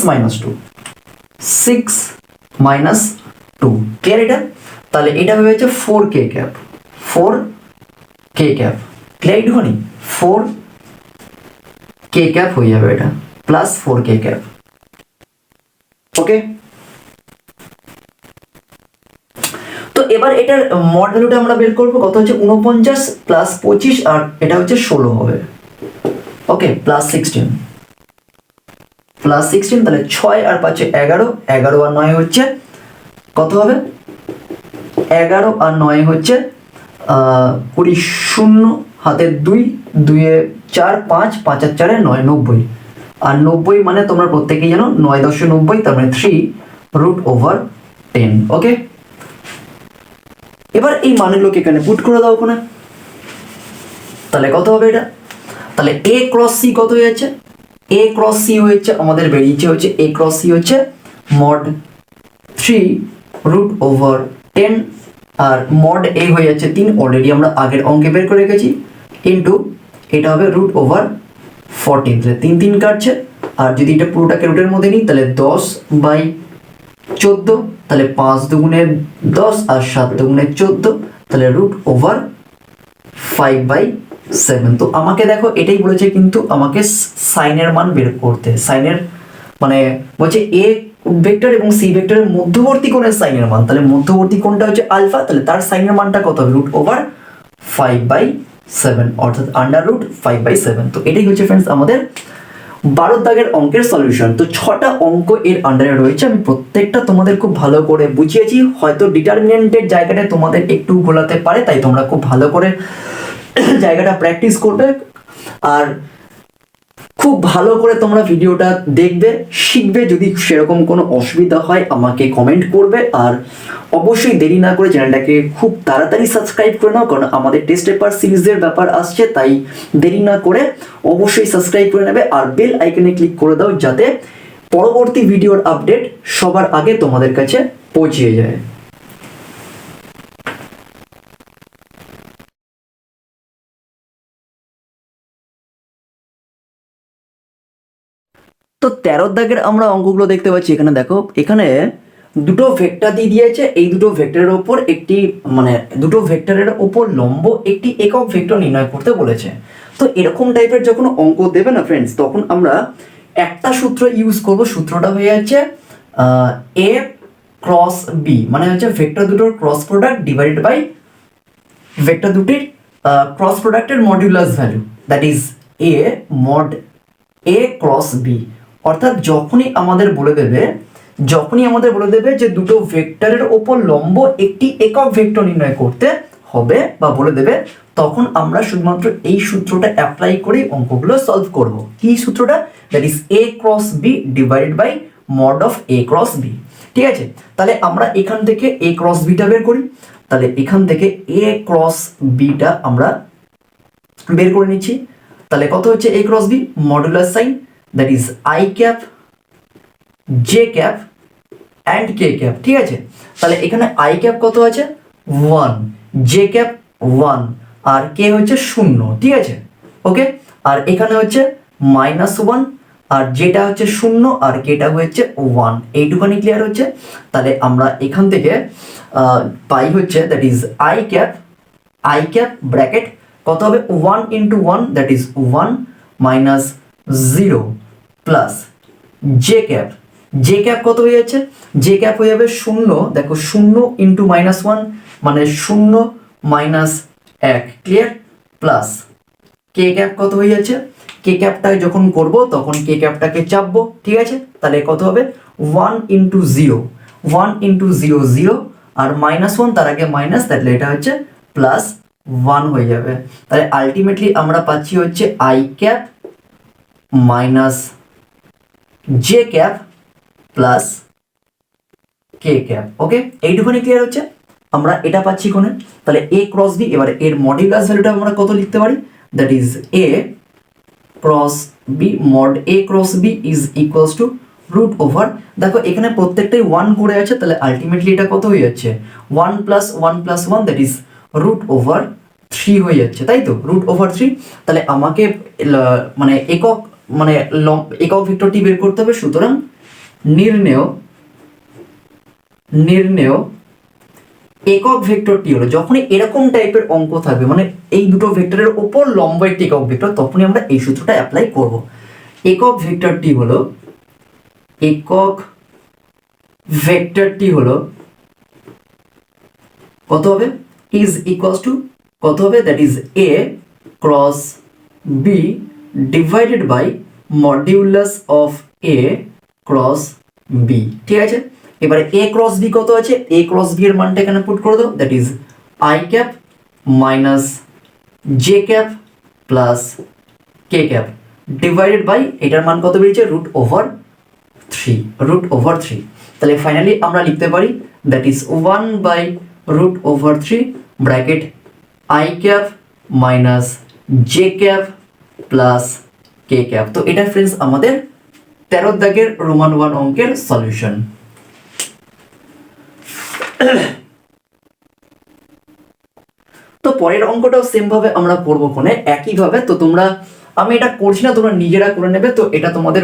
-2 ক্লিয়ার এটা, তাহলে এটা হয়ে যাচ্ছে 4 কে ক্যাপ, 4 কে ক্যাপ, ক্লিয়ার এইটুকুনি, 4 কে ক্যাপ হয়ে যাবে, এটা +4 কে ক্যাপ। ওকে, তো এবার এটার মড ভ্যালুটা আমরা বের করবো, কত হচ্ছে 49 + 25, আর এটা হচ্ছে 16 হবে। ওকে, +16, তাহলে 6 আর 5 11, 11 আর 9 হচ্ছে কত হবে, 11 আর 9 হচ্ছে 20, 0 হাতে 2, 2 এ 4, 5, 5 আর 4 9, 90, আর 90 মানে তোমরা প্রত্যেকেই জানো 9.90, তার মানে 3√10। ওকে, এবার এই মানগুলোকে এখানে পুট করে দাও ওখানে, তাহলে কত হবে এটা, তাহলে এ ক্রস সি কত হয়ে যাচ্ছে, এ ক্রস সি হচ্ছে আমাদের বেরিয়েছে হচ্ছে, এ ক্রস সি হচ্ছে মড 3√10, আর মড এ হয়ে যাচ্ছে 3, অলরেডি আমরা আগের অঙ্কে বের করে রেখেছি, ইন্টু এটা হবে √14, তাহলে 3 3 কাটছে, আর যদি এটা পুরোটাকে রুটের মধ্যে নিই তাহলে 10/14, তাহলে 5 দুগুণে 10 আর 7 দুগুণে 14, তাহলে √5/7। তো আমাকে দেখো এটাই বলেছে, কিন্তু আমাকে সাইনের মান বের করতে, সাইনের মানে বলছে এ ভেক্টর এবং সি ভেক্টরের মধ্যবর্তী কোণের সাইনের মান, তাহলে মধ্যবর্তী কোণটা হচ্ছে আলফা, তাহলে তার সাইনের মানটা কত হবে √5/7, অর্থাৎ √5/7। তো এটাই হচ্ছে ফ্রেন্ডস আমাদের 12 দাগের অঙ্কের সলিউশন। তো 6টা অঙ্ক এর আন্ডারে রয়েছে, আমি প্রত্যেকটা তোমাদের খুব ভালো করে বুঝিয়েছি, হয়তো ডিটারমিনেন্টের জায়গাটা তোমাদের একটু গোলাতে পারে, তাই তোমরা খুব ভালো করে জায়গাটা প্র্যাকটিস করবে, আর খুব ভালো করে তোমরা ভিডিওটা দেখবে, শিখবে। যদি সেরকম কোনো অসুবিধা হয় আমাকে কমেন্ট করবে, আর অবশ্যই দেরি না করে চ্যানেলটাকে খুব তাড়াতাড়ি সাবস্ক্রাইব করে নাও, কারণ আমাদের টেস্ট পেপার সিরিজের ব্যাপার আসছে, তাই দেরি না করে অবশ্যই সাবস্ক্রাইব করে নেবে, আর বেল আইকনে ক্লিক করে দাও, যাতে পরবর্তী ভিডিওর আপডেট সবার আগে তোমাদের কাছে পৌঁছে যায়। তো 13 দাগের আমরা অঙ্কগুলো দেখতে পাচ্ছি। এখানে দেখো, এখানে দুটো ভেক্টর দিয়ে দিয়েছে, এই দুটো ভেক্টরের ওপর একটি দুটো ভেক্টরের ওপর লম্ব একটি একক ভেক্টর নির্ণয় করতে বলেছে। তো এরকম টাইপের যখন অঙ্ক দেবে না ফ্রেন্ডস, তখন আমরা একটা সূত্র ইউজ করব। সূত্রটা হয়ে যাচ্ছে এ ক্রস বি, মানে হচ্ছে ভেক্টর দুটোর cross product divided by vector দুটির ক্রস প্রোডাক্টের modulus value, that is a mod a cross b. অর্থাৎ যখনই আমাদের বলে দেবে যে দুটো ভেক্টরের ওপর লম্ব একটি একক ভেক্টর নির্ণয় করতে হবে বা বলে দেবে, তখন আমরা শুধুমাত্র এই সূত্রটা অ্যাপ্লাই করে অঙ্কগুলো সলভ করব। কি সূত্রটা? That is A cross B divided by mod of A cross b. ঠিক আছে, তাহলে আমরা এখান থেকে এ ক্রস বিটা বের করি। তাহলে এখান থেকে এ ক্রস বিটা আমরা বের করে নিচ্ছি। তাহলে কত হচ্ছে A cross B? Modulus sign, that is I cap J cap and K cap. ঠিক আছে, তাহলে এখানে আই ক্যাপ কত আছে? 1, জে ক্যাপ 1, আর কে হচ্ছে 0। ঠিক আছে, ওকে। আর এখানে হচ্ছে -1, আর যেটা হচ্ছে 0 আর কেটা হচ্ছে 1। এইটুখানি ক্লিয়ার হচ্ছে। তাহলে আমরা এখান থেকে পাই হচ্ছে that is I cap bracket কত হবে? 1 × 1 that is 1 minus 0 plus J cap কত হয়ে যাচ্ছে? জে ক্যাপ হয়ে যাবে 0। দেখো 0 × -1 মানে 0 মাইনাস 1, ক্লিয়ার, প্লাস কে ক্যাপ কত হয়ে যাচ্ছে? কে ক্যাপটা যখন করব তখন কে ক্যাপটাকে চাপবো। ঠিক আছে, তাহলে কত হবে? 1 × 0, 1 × 0 0, আর -1 তার আগে মাইনাস, তাহলে এটা হচ্ছে +1 হয়ে যাবে। তাহলে আলটিমেটলি আমরা পাচ্ছি হচ্ছে I cap minus J cap plus K cap. Okay, এইটুখানি ক্লিয়ার হচ্ছে। আমরা এটা পাচ্ছি কোণে। তাহলে এ ক্রস বি, এবারে এর মডিউলাস ভ্যালুটা আমরা কত লিখতে পারি? That is A cross b mod a cross b is equals to root over, দেখো এখানে প্রত্যেকটাই 1 করে আছে, তাহলে আলটিমেটলি এটা কত হয়ে যাচ্ছে? 1 + 1 + 1 দ্যাট ইজ রুট ওভার 3 হয়ে যাচ্ছে, তাই তো? Root over 3। তাহলে আমাকে মানে একক ভেক্টরটি বের করতে হবে। সুতরাং নির্ণেয় একক ভেক্টরটি হলো, যখনই এরকম টাইপের অঙ্ক থাকবে, মানে এই দুটো ভেক্টরের উপর লম্ব একটি একক ভেক্টর, তখনই আমরা এই সূত্রটা অ্যাপ্লাই করব। একক ভেক্টরটি হলো কত হবে? ইজ ইকুয়ালস টু কত হবে? That is A cross B divided by modulus of A cross b. ঠিক আছে, এবারে এ ক্রস বি কত আছে? এ ক্রস বি এর মানটা এখানে পুট করে দাও। That is I cap minus J cap plus K cap divided by এটার মান কত বেরিয়েছে? Root over 3। তাহলে ফাইনালি আমরা লিখতে পারি that is 1/√3 bracket i cap minus J cap plus K cap. তো এটা ফ্রেন্ডস আমাদের 13 দাগের রোমান 1 অঙ্কের সলিউশন। তো পরের অঙ্কটাও সেম ভাবে আমরা করবো কোণে একইভাবে। তো তোমরা, আমি এটা করছি না, তোমরা নিজেরা করে নেবে। তো এটা তোমাদের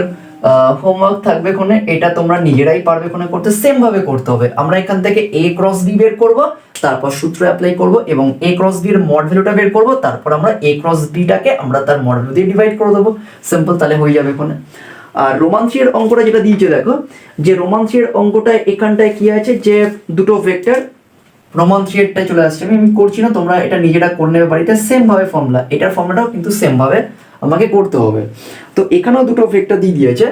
হোমওয়ার্ক থাকবে কোণে, এটা তোমরা নিজেরাই পারবে কোণে করতে। সেম ভাবে করতে হবে। আমরা এখান থেকে এ ক্রস বি বের করব, তারপর সূত্র অ্যাপ্লাই করব এবং এ ক্রস বি এর মড ভ্যালুটা বের করব, তারপর আমরা এ ক্রস বিটাকে আমরা তার মড ভ্যালু দিয়ে ডিভাইড করে দেবো। সিম্পল, তাহলে হয়ে যাবে কোণে। আর রোমান 3 এর অঙ্কটা যেটা দিয়েছে, দেখো যে রোমান 3 এর অঙ্কটা এখানটায় কি আছে, যে দুটো ভেক্টর রোমান 3 এরটাই চলে আসছে। আমি করছি না, তোমরা এটা নিজেরা করে নেবে বাড়িতে। সেম ভাবে ফর্মুলা, এটার ফর্মুলাটাও কিন্তু সেম ভাবে আমাকে করতে হবে। তো এখানেও দুটো ভেক্টর দিয়ে দিয়েছে।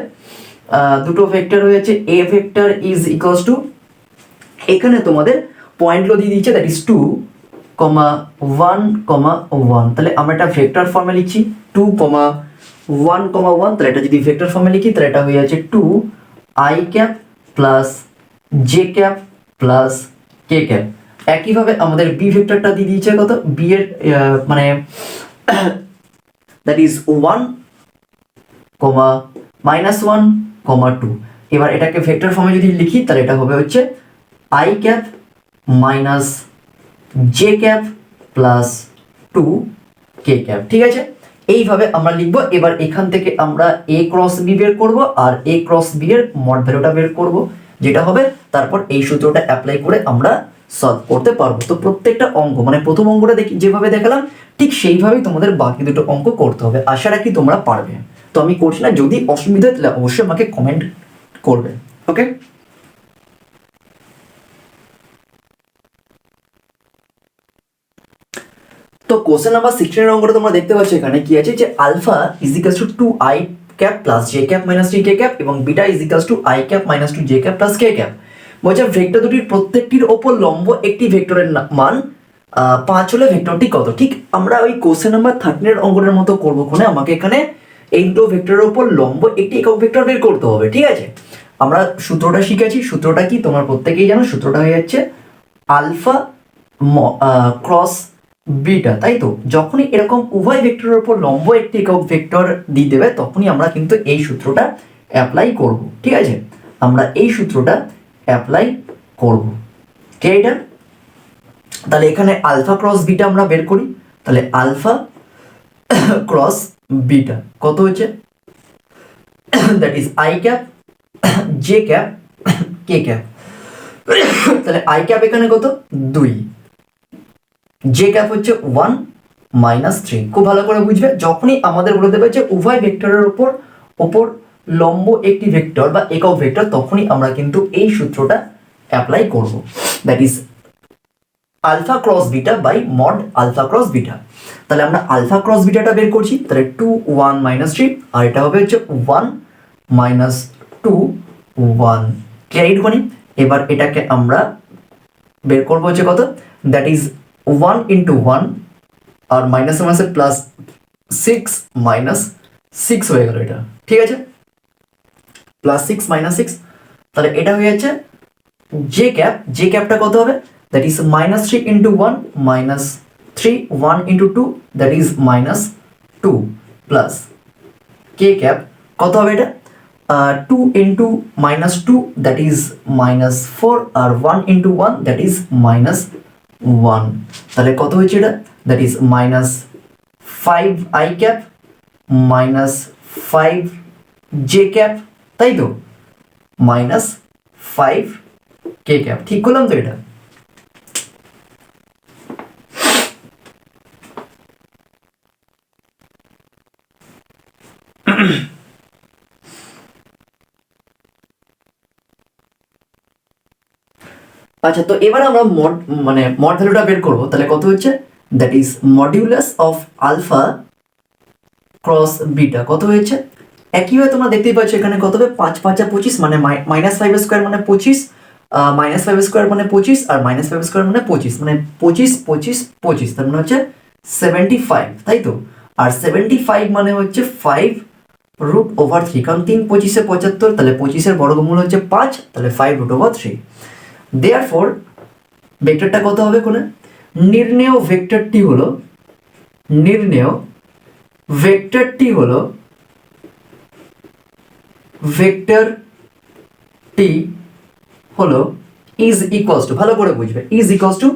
দুটো ভেক্টর হয়েছে এ ভেক্টর ইজ ইকুয়ালস টু, এখানে তোমাদের পয়েন্টগুলো দিয়ে দিয়েছে দ্যাট ইজ 2, 1, 1। তাহলে আমরা এটা ভেক্টর ফর্মে লিখছি 2, 1, 1। তাহলে এটা যদি ভেক্টর ফর্মে লিখি তাহলে এটা হয়ে যাচ্ছে 2 I cap plus J cap plus K cap. একইভাবে আমাদের বি ভেক্টরটা দিয়ে দিয়েছে কত? বি এর মানে দ্যাট ইজ 1, -1, কমা 2। এবার এটাকে ভেক্টর ফর্মে যদি লিখি তাহলে এটা হবে হচ্ছে I cap minus J cap plus 2 K cap. ঠিক আছে, এইভাবে আমরা লিখবো। এবার এখান থেকে আমরা এ ক্রস বি বের করব আর এ ক্রস বি এর মড ভ্যালুটা বের করব, যেটা হবে তারপর এই সূত্রটা অ্যাপ্লাই করে আমরা সলভ করতে পারবো। তো প্রত্যেকটা অঙ্ক মানে প্রথম অঙ্কটা দেখি যেভাবে দেখালাম ঠিক সেইভাবেই তোমাদের বাকি দুটো অঙ্ক করতে হবে। আশা রাখি তোমরা পারবে। তো আমি করছি না, যদি অসুবিধা তাহলে অবশ্যই আমাকে কমেন্ট করবে। ওকে, তো কোশ্চেন নাম্বার 16 এর অঙ্কটা তোমরা দেখতে পাচ্ছ এখানে কি আছে যে alpha is equals to 2 I cap plus J cap minus 3 K cap এবং beta is equals to I cap minus 2 J cap plus K cap. বলছে ভেক্টর দুটির প্রত্যেকটির ওপর লম্ব একটি ভেক্টরের মান 5 হলে ভেক্টরটি কত। ঠিক আমরা ওই কোশ্চেন নাম্বার 13 এর অঙ্কটার মতো করবো। কোনে আমাকে এখানে এই দুটো ভেক্টরের ওপর লম্ব একটি একক ভেক্টর বের করতে হবে। ঠিক আছে, আমরা সূত্রটা শিখেছি। সূত্রটা কি তোমরা প্রত্যেকেই জানো। সূত্রটা হয়ে যাচ্ছে আলফা ক্রস বিটা, তাই তো। যখনই এরকম উভয় ভেক্টরের উপর লম্ব একটি একক ভেক্টর দিয়ে দেবে তখনই আমরা কিন্তু এই সূত্রটা অ্যাপ্লাই করব। ঠিক আছে, আমরা এই সূত্রটা অ্যাপ্লাই করব। ঠিক আছে, তাহলে এখানে আলফা ক্রস বিটা আমরা বের করি। তাহলে আলফা ক্রস বিটা কত হচ্ছে, that is I cap J cap k cap. তাহলে আই ক্যাপ এখানে কত 2, জে ক্যাপ হচ্ছে 1 মাইনাস 3। খুব ভালো করে বুঝবে, যখনই আমাদের বলে দেবে যে উভয় ভেক্টরের উপর লম্ব একটি ভেক্টর বা একক ভেক্টর তখনই আমরা কিন্তু এই সূত্রটা অ্যাপ্লাই করব, that is alpha cross beta by mod alpha cross beta. তাহলে আমরা আলফা ক্রস বিটাটা বের করছি। তাহলে 2 1 মাইনাস 3 আর এটা হবে হচ্ছে 1 মাইনাস 2 1। ক্লিয়ার করি। এবার এটাকে আমরা বের করবো হচ্ছে কত, দ্যাট ইজ 1 ইন্টু 1 আর মাইনাস মাইনাসে প্লাস 6 মাইনাস 6 হয়ে গেল এটা। ঠিক আছে, প্লাস 6 মাইনাস 6। তাহলে এটা হয়ে যাচ্ছে জে ক্যাপ। জে ক্যাপটা কত হবে, that is minus 3 into 1 minus 3 1 into 2 that is minus 2 plus K cap কত হবে এটা 2 into minus 2 that is minus 4 আর 1 ইন্টু 1 দ্যাট ইজ মাইনাস 1। তাহলে কত হয়েছে এটা, that is minus 5 i cap minus 5 j cap, তাই তো, মাইনাস 5 কে ক্যাপ। ঠিক করলাম তো এটা। আচ্ছা, তো এবার আমরা মড ভ্যালুটা বের করবো। তাহলে কত হচ্ছে, that is modulus of alpha cross beta কত হয়েছে। একইভাবে তোমরা দেখতেই পাচ্ছ এখানে কত হবে, 5 5 25 মানে মাইনাস 5 স্কোয়ার মানে 25, মাইনাস 5 স্কোয়ার মানে 25 আর মাইনাস 5 স্কোয়ার মানে 25, মানে 25 25 25 তার মানে হচ্ছে 75, তাই তো। আর 75 মানে হচ্ছে 5 রুট ওভার 3, কারণ 3 25 75, তাহলে 25 এর বর্গমূল হচ্ছে 5, তাহলে 5 রুট ওভার 3। দেয়ারফর ভেক্টরটা কত হবে, কোনে নির্ণেয় ভেক্টরটি হলো ইজ ইকুয়ালস টু, ভালো করে বুঝবে, ইজ ইকুয়ালস টু।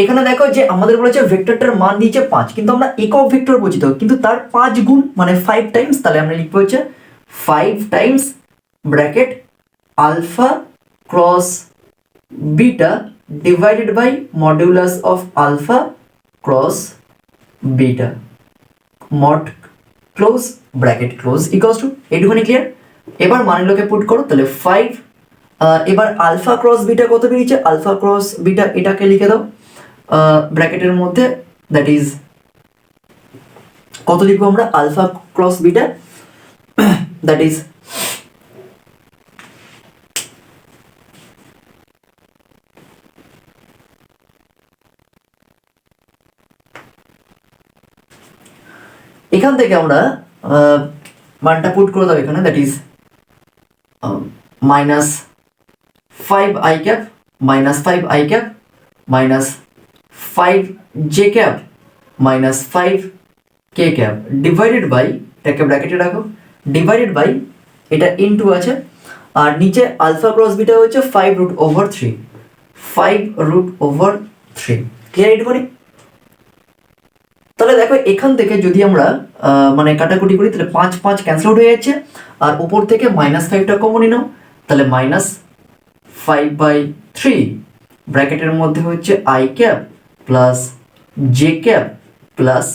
এখানে দেখো যে আমাদের বলেছে ভেক্টরটার মান দিয়েছে 5, কিন্তু আমরা একক ভেক্টর বলছি তো, কিন্তু তার 5 গুণ মানে 5 টাইমস। তাহলে আমরা লিখবো হচ্ছে 5 times bracket alpha cross beta divided by modulus of alpha cross beta mod close bracket close equals to, এইটুখানি ক্লিয়ার। এবার মানগুলোকে পুট করো। তাহলে 5, এবার আলফা ক্রস বিটা কত বেরিয়েছে, আলফা ক্রস বিটা এটাকে লিখে দাও ব্র্যাকেটের মধ্যে, দ্যাট ইজ কত লিখবো আমরা, alpha cross beta that is এখান থেকে আমরা মানটা পুট করে দাও এখানে, that is minus 5 i cap minus 5 i cap minus 5 j cap minus 5 K cap divided by, এটাকে ব্র্যাকেটে রাখো, ডিভাইডেড বাই এটা ইনটু আছে, আর নিচে আলফা ক্রস বিটা হচ্ছে 5√3, 5√3। ক্লিয়ার এইটুকুনি? তাহলে দেখো এখান থেকে যদি আমরা মানে কাটাকুটি করি তাহলে 5 5 ক্যান্সেল আউট হয়ে যাচ্ছে, আর উপর থেকে -5টা কমন নাও, তাহলে -5/3 ব্র্যাকেটের মধ্যে হচ্ছে i cap plus j cap plus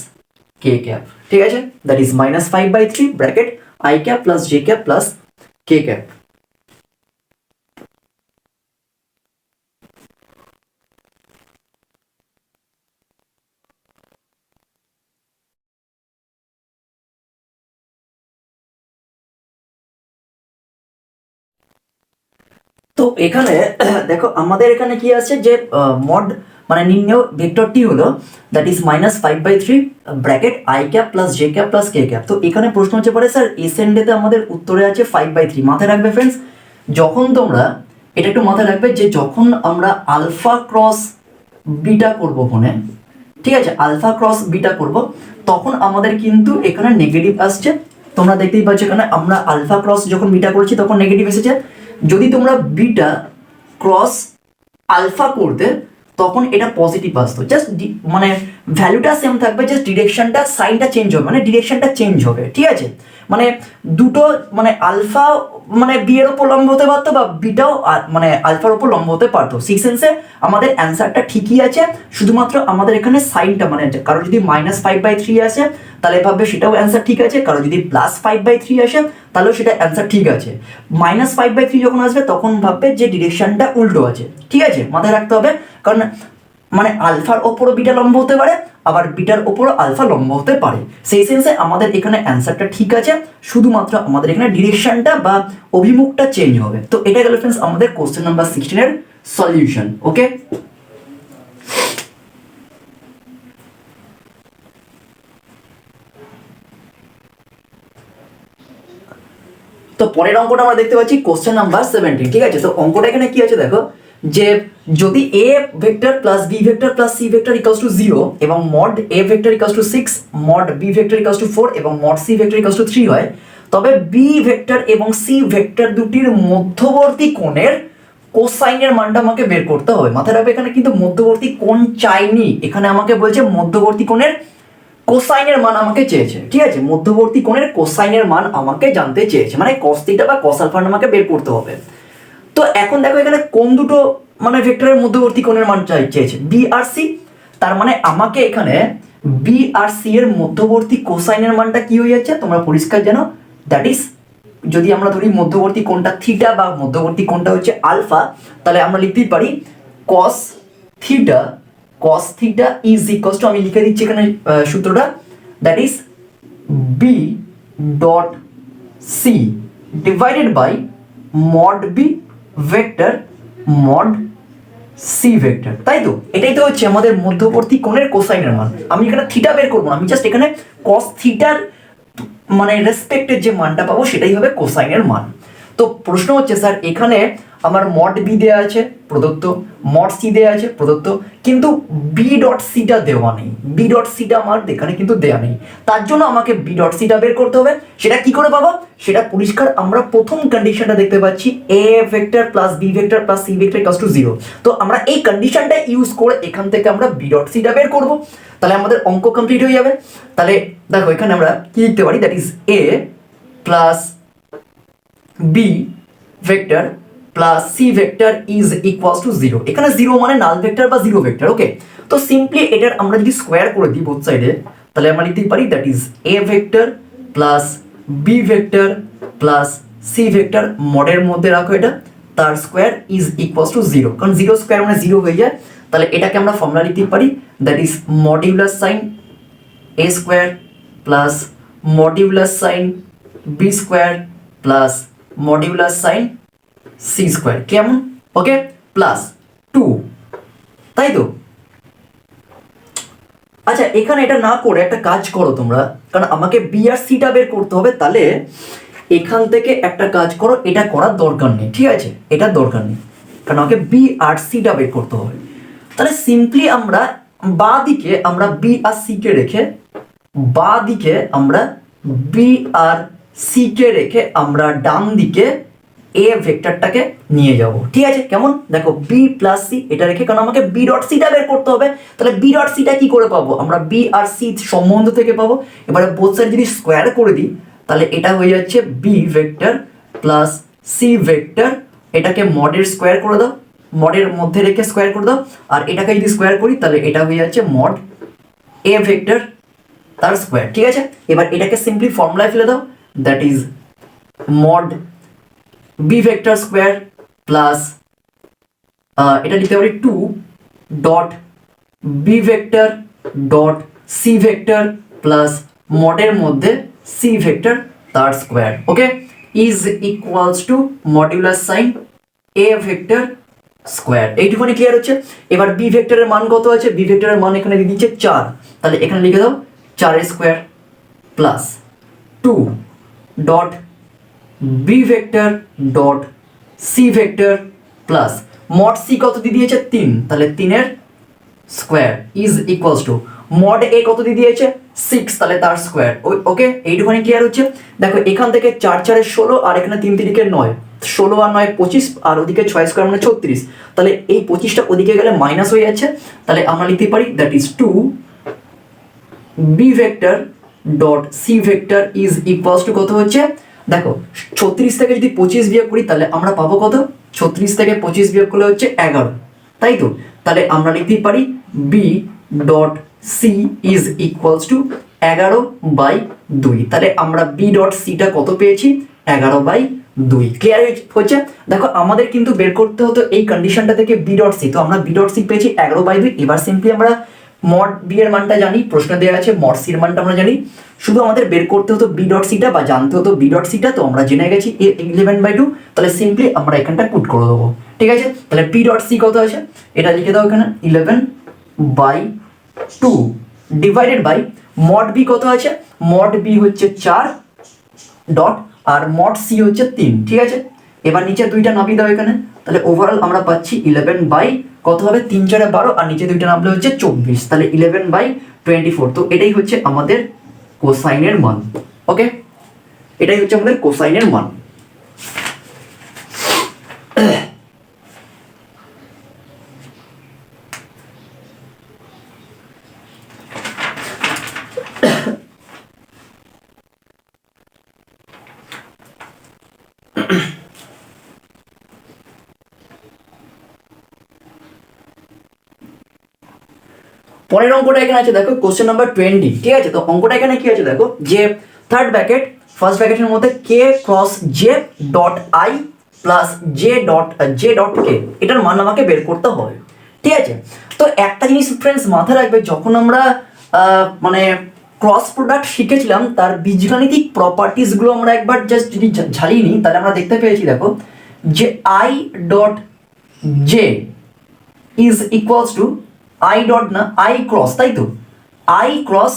k cap. ঠিক আছে, that is -5/3 bracket i cap plus j cap plus k cap. তো এখানে দেখো আমাদের এখানে কি আছে যে মড মানে নির্ণেয় ভেক্টরটি হলো that is -5/3 bracket i cap plus j cap plus k cap. তো এখানে প্রশ্ন হচ্ছে পারে স্যার এসেন্ডেতে আমাদের উত্তরে আছে 5/3। মাথায় রাখবে ফ্রেন্ডস, যখন তোমরা এটা একটু মাথায় রাখবে যে যখন আমরা আলফা ক্রস বিটা করব ফোনে, ঠিক আছে, আলফা ক্রস বিটা করব, তখন আমাদের কিন্তু এখানে নেগেটিভ আসছে। তোমরা দেখতেই পাচ্ছ এখানে আমরা আলফা ক্রস যখন বিটা করছি তখন নেগেটিভ এসেছে। যদি তোমরা বিটা ক্রস আলফা করতে তখন এটা পজিটিভ আসতো। জাস্ট মানে ভ্যালুটা সেম থাকবে, জাস্ট ডিরেকশনটা সাইনটা চেঞ্জ হবে, মানে ডিরেকশনটা চেঞ্জ হবে। ঠিক আছে, মানে দুটো মানে আলফা মানে বি এর উপর লম্ব হতে পারতো বা বিটাও মানে আলফার উপর লম্ব হতে পারতো। সেই সেন্সে আমাদের অ্যান্সারটা ঠিকই আছে, শুধুমাত্র আমাদের এখানে সাইনটা মানে কারো যদি -5/3 আসে তাহলে ভাববে সেটাও অ্যান্সার ঠিক আছে, কারো যদি +5/3 আসে তাহলেও সেটা অ্যান্সার ঠিক আছে। -5/3 যখন আসবে তখন ভাববে যে ডিরেকশনটা উল্টো আছে। ঠিক আছে, মাথায় রাখতে হবে, কারণ মানে আলফার ওপরও বিটা লম্ব হতে পারে, আবার বিটার ওপরও আলফা লম্ব হতে পারে। সেই সেন্সে আমাদের এখানে অ্যান্সারটা ঠিক আছে, শুধুমাত্র আমাদের এখানে ডিরেকশনটা বা অভিমুখটা চেঞ্জ হবে। তো এটা গেল ফ্রেন্ডস আমাদের কোশ্চেন নাম্বার 16 এর সলিউশন। ওকে, তো পরের অঙ্কটা আমরা দেখতে পাচ্ছি কোশ্চেন নাম্বার 17। ঠিক আছে, তো অঙ্কটা এখানে কি আছে দেখো, যে যদি a vector plus b vector plus c vector equals to 0 এবং mod a vector equals two 6, mod b vector equals two 4 এবং mod c vector equals two 3 হয়, তবে b ভেক্টর এবং c ভেক্টর দুটির মধ্যবর্তী কোণের কোসাইনের মানটা আমাকে বের করতে হবে। মাথায় রাখবে এখানে কিন্তু মধ্যবর্তী কোণ চাইনি, এখানে আমাকে বলছে মধ্যবর্তী কোণের কোসাইনের মান আমাকে চেয়েছে। ঠিক আছে, মধ্যবর্তী কোণের কোসাইনের মান আমাকে জানতে চেয়েছে, মানে cos থিটা বা cos আলফা আমাকে বের করতে হবে। তো এখন দেখো এখানে কোন দুটো মানে ভেক্টরের মধ্যবর্তী কোণের মান চেয়েছে, বি আর সি। তার মানে আমাকে এখানে বি আর সি এর মধ্যবর্তী কোসাইনের মানটা কি হয়ে যাচ্ছে তোমরা পরিষ্কার জানো, দ্যাট ইজ যদি আমরা ধরি মধ্যবর্তী কোণটা থিটা বা মধ্যবর্তী কোণটা হচ্ছে আলফা, তাহলে আমরা লিখতেই পারি cos theta is equals to, আমি লিখে দিচ্ছি এখানে সূত্রটা, that is b dot c divided by mod B vector mod c vector. তাই তো, এটাই তো হচ্ছে আমাদের মধ্যবর্তী কোণের কোসাইনের মান। আমি এখানে থিটা বের করবো না, আমি জাস্ট এখানে cos থিটার মানে রেসপেক্টের যে মানটা পাবো সেটাই হবে কোসাইনের মান। তো প্রশ্ন হচ্ছে স্যার এখানে আমার মড বি দেওয়া আছে প্রদত্ত, মড সি দেওয়া আছে প্রদত্ত, কিন্তু বি ডট সিটা দেওয়া নেই, বি ডট সিটা আমার এখানে কিন্তু দেওয়া নেই। তার জন্য আমাকে বি ডট সিটা বের করতে হবে। সেটা কি করে পাবো, সেটা পরিষ্কার আমরা প্রথম কন্ডিশনটা দেখতে পাচ্ছি, a vector plus B vector plus C vector equals to 0। তো আমরা এই কন্ডিশনটা ইউজ করে এখান থেকে আমরা বি ডট সিটা বের করব, তাহলে আমাদের অঙ্ক কমপ্লিট হয়ে যাবে। তাহলে দেখো এখানে আমরা কি লিখতে পারি, that is A plus B vector plus C vector is equals to 0। এখানে 0 মানে নাল ভেক্টর বা 0 ভেক্টর। ওকে, তো সিম্পলি এটার আমরা যদি স্কোয়ার করে দিই বোথ সাইডে, তাহলে আমরা লিখতে পারি that is A vector plus B vector plus C vector, মডের মধ্যে রাখো এটা, তার স্কোয়ার ইজ ইকুয়ালস টু 0, কারণ 0 স্কোয়ার মানে 0 হয়ে যায়। তাহলে এটাকে আমরা ফর্মুলা লিখতে পারি, that is modulus sign A square plus modulus sign B square plus modulus sign C square. কেমন? ওকে, প্লাস 2, তাই তো। আচ্ছা, এখানে এটা না করে একটা কাজ করো তোমরা, কারণ আমাকে বি আর সিটা বের করতে হবে, তাহলে এখান থেকে একটা কাজ করো, এটা করার দরকার নেই। ঠিক আছে, এটা দরকার নেই, কারণ আমাকে বি আর সিটা বের করতে হবে। তাহলে সিম্পলি আমরা বাঁ দিকে আমরা বি আর সি কে রেখে বাঁ দিকে আমরা বি আর সি কে রেখে আমরা ডান দিকে এ ভেক্টরটাকে নিয়ে যাব, ঠিক আছে? কেমন? দেখো বি প্লাস সি এটা রেখে, কারণ আমাকে বি ডট সিটা বের করতে হবে, তাহলে বি ডট সিটা কি করে পাবো? আমরা বি আর সি সম্বন্ধ থেকে পাবো। এবারে বোথ সাইড যদি স্কোয়ার করে দিই তাহলে এটা হয়ে যাচ্ছে B vector plus C vector, এটাকে মডের স্কোয়ার করে দাও, মডের মধ্যে রেখে স্কোয়ার করে দাও, আর এটাকে যদি স্কোয়ার করি তাহলে এটা হয়ে যাচ্ছে মড এ ভেক্টর তার স্কোয়ার, ঠিক আছে? এবার এটাকে সিম্পলি ফর্মুলায় ফেলে দাও, that is mod B vector square plus এটা লিখতে পারি 2 dot B vector dot C vector plus মডের মধ্যে সি ভেক্টর তার square, okay, is equals to modulus sign A vector square. এইটুকুনি ক্লিয়ার হচ্ছে? এবার বি ভেক্টরের মান কত আছে? বি ভেক্টরের মান এখানে দিয়ে দিচ্ছে 4, তাহলে এখানে লিখে দাও 4 square plus 2 dot B vector dot C vector plus mod C কত দিয়ে দিয়েছে? 3, তাহলে 3 square is equals to mod A কত দিয়ে দিয়েছে? 6, তাহলে তার স্কোয়ার, ওকে। এইটুখানি ক্লিয়ার হচ্ছে? দেখো এখান থেকে 4 4 16 আর এখানে 3 3 9, 16 আর 9 25, আর ওদিকে 6 স্কোয়ার মানে 36, তাহলে এই 25টা ওদিকে গেলে মাইনাস হয়ে যাচ্ছে, তাহলে আমরা লিখতে পারি that is 2 B vector dot C vector is equals to কত হচ্ছে? দেখো 36 থেকে যদি 25 বিয়োগ করি তাহলে আমরা পাবো কত? 36 থেকে 25 বিয়োগ করলে হচ্ছে 11, তাই তো? তাহলে আমরা লিখতেই পারি B dot C is equals to 11/2, তাহলে আমরা বি ডট সিটা কত পেয়েছি? 11/2। ক্লিয়ার হচ্ছে? দেখো আমাদের কিন্তু বের করতে হতো এই কন্ডিশনটা থেকে বি ডট সি, তো আমরা বি ডট সি পেয়েছি 11/2। এবার সিম্পলি আমরা মড বি এর মানটা জানি, প্রশ্ন দেওয়া আছে মড সি এর মানটা আমরা জানি, শুধু আমাদের বের করতে হতো বি ডট সিটা বা জানতে হতো বি ডট সিটা, তো আমরা জেনে গেছি 11/2, তাহলে সিম্পলি আমরা এখানটা পুট করে দেবো, ঠিক আছে? তাহলে বি ডট সি কত আছে? এটা লিখে দাও এখানে 11/2 ডিভাইডেড বাই মড বি কত আছে? মড বি হচ্ছে 4 ডট আর মড সি হচ্ছে 3, ঠিক আছে? এবার নিচে দুইটা নামিয়ে দাও এখানে, তাহলে ওভারঅল আমরা পাচ্ছি 11 কত হবে? 3 4 12, আর নিচে দুইটা নামলে হচ্ছে 24, তাহলে 11/24। তো এটাই হচ্ছে আমাদের কোসাইনের মান, ওকে, এটাই হচ্ছে আমাদের কোসাইনের মান। পরের অঙ্কটা এখানে আছে, দেখো কোশ্চেন নাম্বার 20, ঠিক আছে? তো অঙ্কটা এখানে কি আছে দেখো, যে থার্ড ব্র্যাকেট ফার্স্ট ব্র্যাকেটের মধ্যে K cross J dot I plus J dot K, এটার মান আমাকে বের করতে হবে, ঠিক আছে? তো একটা জিনিস ফ্রেন্ডস মাথায় রাখবে, যখন আমরা মানে ক্রস প্রোডাক্ট শিখেছিলাম তার বীজগাণিতিক প্রপার্টিসগুলো আমরা একবার জাস্ট যদি ঝালিয়ে নিই তাহলে আমরা দেখতে পেয়েছি, দেখো যে I dot J is equals to I dot না আই ক্রস, তাই তো? আই ক্রস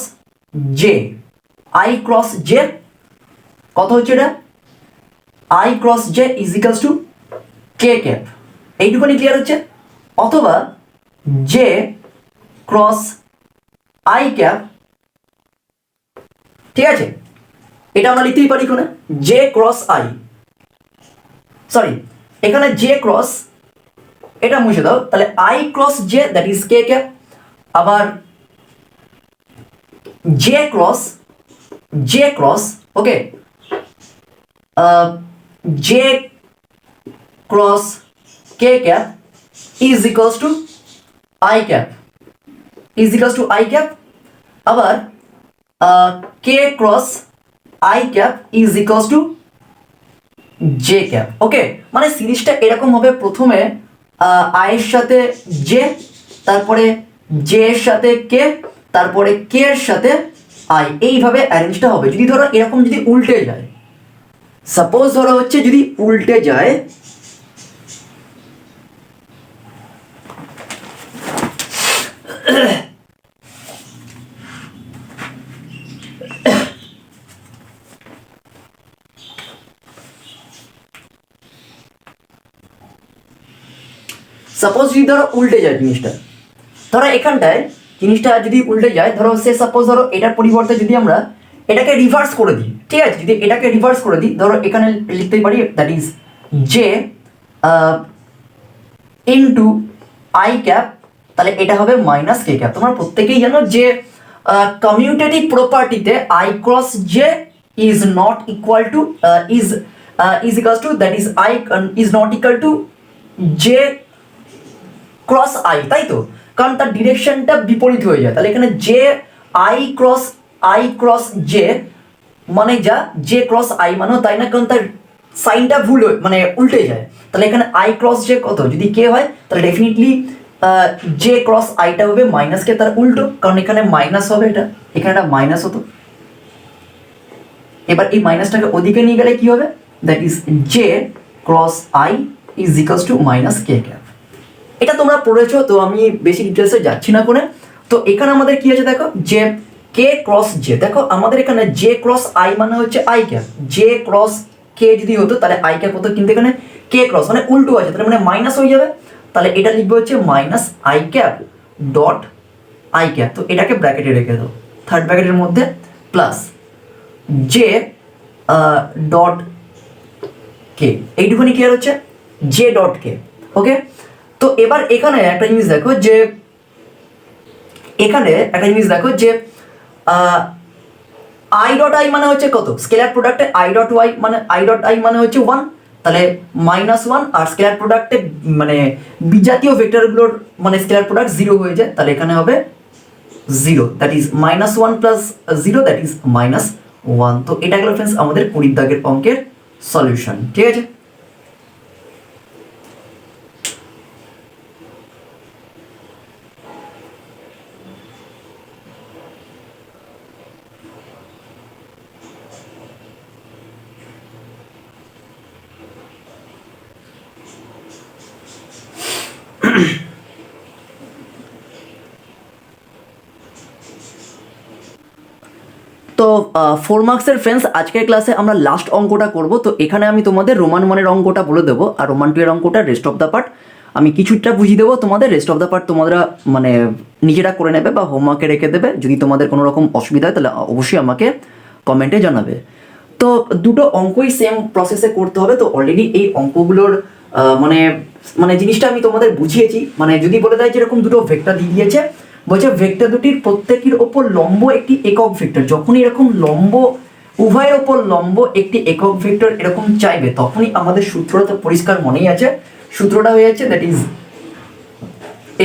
জে কত হচ্ছে? এটা I cross J is equals two K cap, এইটুকুনি ক্লিয়ার হচ্ছে? অথবা জে ক্রস আই ক্যাপ, ঠিক আছে? এটা আমরা লিখতেই পারি এখানে জে ক্রস আই, সরি এখানে জে ক্রস, এটা মুছে দাও, তাহলে I cross J that is K cap, আবার J cross okay J cross K cap is equals to I cap, আবার K cross I cap is equals to J cap, okay? মানে সিরিজটা এরকম হবে, প্রথমে আই এর সাথে জে, তারপরে জে এর সাথে কে, তারপরে কে এর সাথে আই, এইভাবে অ্যারেঞ্জটা হবে। যদি ধরো এরকম যদি উল্টে যায়, সাপোজ ধরো হচ্ছে যদি উল্টে যায়, সাপোজ যদি ধরো উল্টে যায় জিনিসটা, ধরো এখানটায় জিনিসটা যদি উল্টে যায়, ধরো সে সাপোজ ধরো এটার পরিবর্তে যদি আমরা এটাকে রিভার্স করে দিই, ঠিক আছে, যদি এটাকে রিভার্স করে দিই, ধরো এখানে লিখতে পারি that is J into I cap, তাহলে এটা হবে মাইনাস কে ক্যাপ। তোমরা প্রত্যেকেই জানো যে কমিউটেটিভ প্রপার্টিতে I cross J is not equal to is equals to that is I is not equal to J cross I, তাই তো, কারণ তার ডিরেকশনটা বিপরীত হয়ে যায়। তাহলে এখানে জে আই ক্রস জে মানে যা জে ক্রস আই মানেও তাই না, কারণ তার সাইনটা ভুল মানে উল্টে যায়। তাহলে এখানে আই ক্রস জে কত, যদি কে হয় তাহলে ডেফিনেটলি জে ক্রস আইটা হবে মাইনাস কে, তার উল্টো, কারণ এখানে মাইনাস হবে, এটা এখানে একটা মাইনাস হতো। এবার এই মাইনাসটাকে ওদিকে নিয়ে গেলে কি হবে, that is J cross I is equals two minus K cap. এটা তোমরা পড়েছো, তো আমি বেশি ডিটেলসে যাচ্ছি না করে। তো এখানে আমাদের কি আছে দেখো, যে কে ক্রস জে, দেখো আমাদের এখানে জে ক্রস আই মানে হচ্ছে আই ক্যাপ, জে ক্রস কে যদি হতো তাহলে আই ক্যাপ হতো, কিন্তু এখানে কে ক্রস মানে উল্টো আছে, তাহলে মানে মাইনাস হয়ে যাবে। তাহলে এটা লিখবে হচ্ছে minus I cap dot I cap. তো এটাকে ব্র্যাকেটে রেখে দাও, থার্ড ব্র্যাকেটের মধ্যে প্লাস জে ডট কে, এইটুকুনি ক্লিয়ার হচ্ছে, জে ডট কে। ওকে, তো এবার এখানে একটা জিনিস দেখো যে আই ডট আই মানে হচ্ছে কত, স্কেলার প্রোডাক্টে আই ডট আই মানে হচ্ছে 1, তাহলে -1, আর স্কেলার প্রোডাক্টে মানে বিজাতীয় ভেক্টরগুলোর মানে স্কেলার প্রোডাক্ট 0 হয়ে যায়, তাহলে এখানে হবে 0, that is -1 plus 0 that is -1। তো এটা গেল ফ্রেন্ডস আমাদের 20 দাগের অঙ্কের সলিউশন। ঠিক আছে, তো 4 মার্কসের ফ্রেন্ডস আজকের ক্লাসে আমরা লাস্ট অঙ্কটা করব। তো এখানে আমি তোমাদের রোমান 1-এর অঙ্কটা বলে দেবো, আর রোমান 2-এর অঙ্কটা রেস্ট অফ দ্য পার্ট আমি কিছুটা বুঝিয়ে দেবো তোমাদের, রেস্ট অফ দ্য পার্ট তোমরা মানে নিজেরা করে নেবে বা হোমওয়ার্কে রেখে দেবে। যদি তোমাদের কোনো রকম অসুবিধা হয় তাহলে অবশ্যই আমাকে কমেন্টে জানাবে। তো দুটো অঙ্কই সেম প্রসেসে করতে হবে। তো অলরেডি এই অঙ্কগুলোর মানে মানে জিনিসটা আমি তোমাদের বুঝিয়েছি। মানে যদি বলে দেয় যেরকম দুটো ভেক্টর দিয়ে দিয়েছে, বলছে ভেক্টর দুটির প্রত্যেকের ওপর লম্ব একটি একক ভেক্টর, যখনই এরকম লম্ব উভয়ের ওপর লম্ব একটি একক ভেক্টর এরকম চাইবে, তখনই আমাদের সূত্রটা তো পরিষ্কার মনেই আছে, সূত্রটা হয়ে যাচ্ছে that is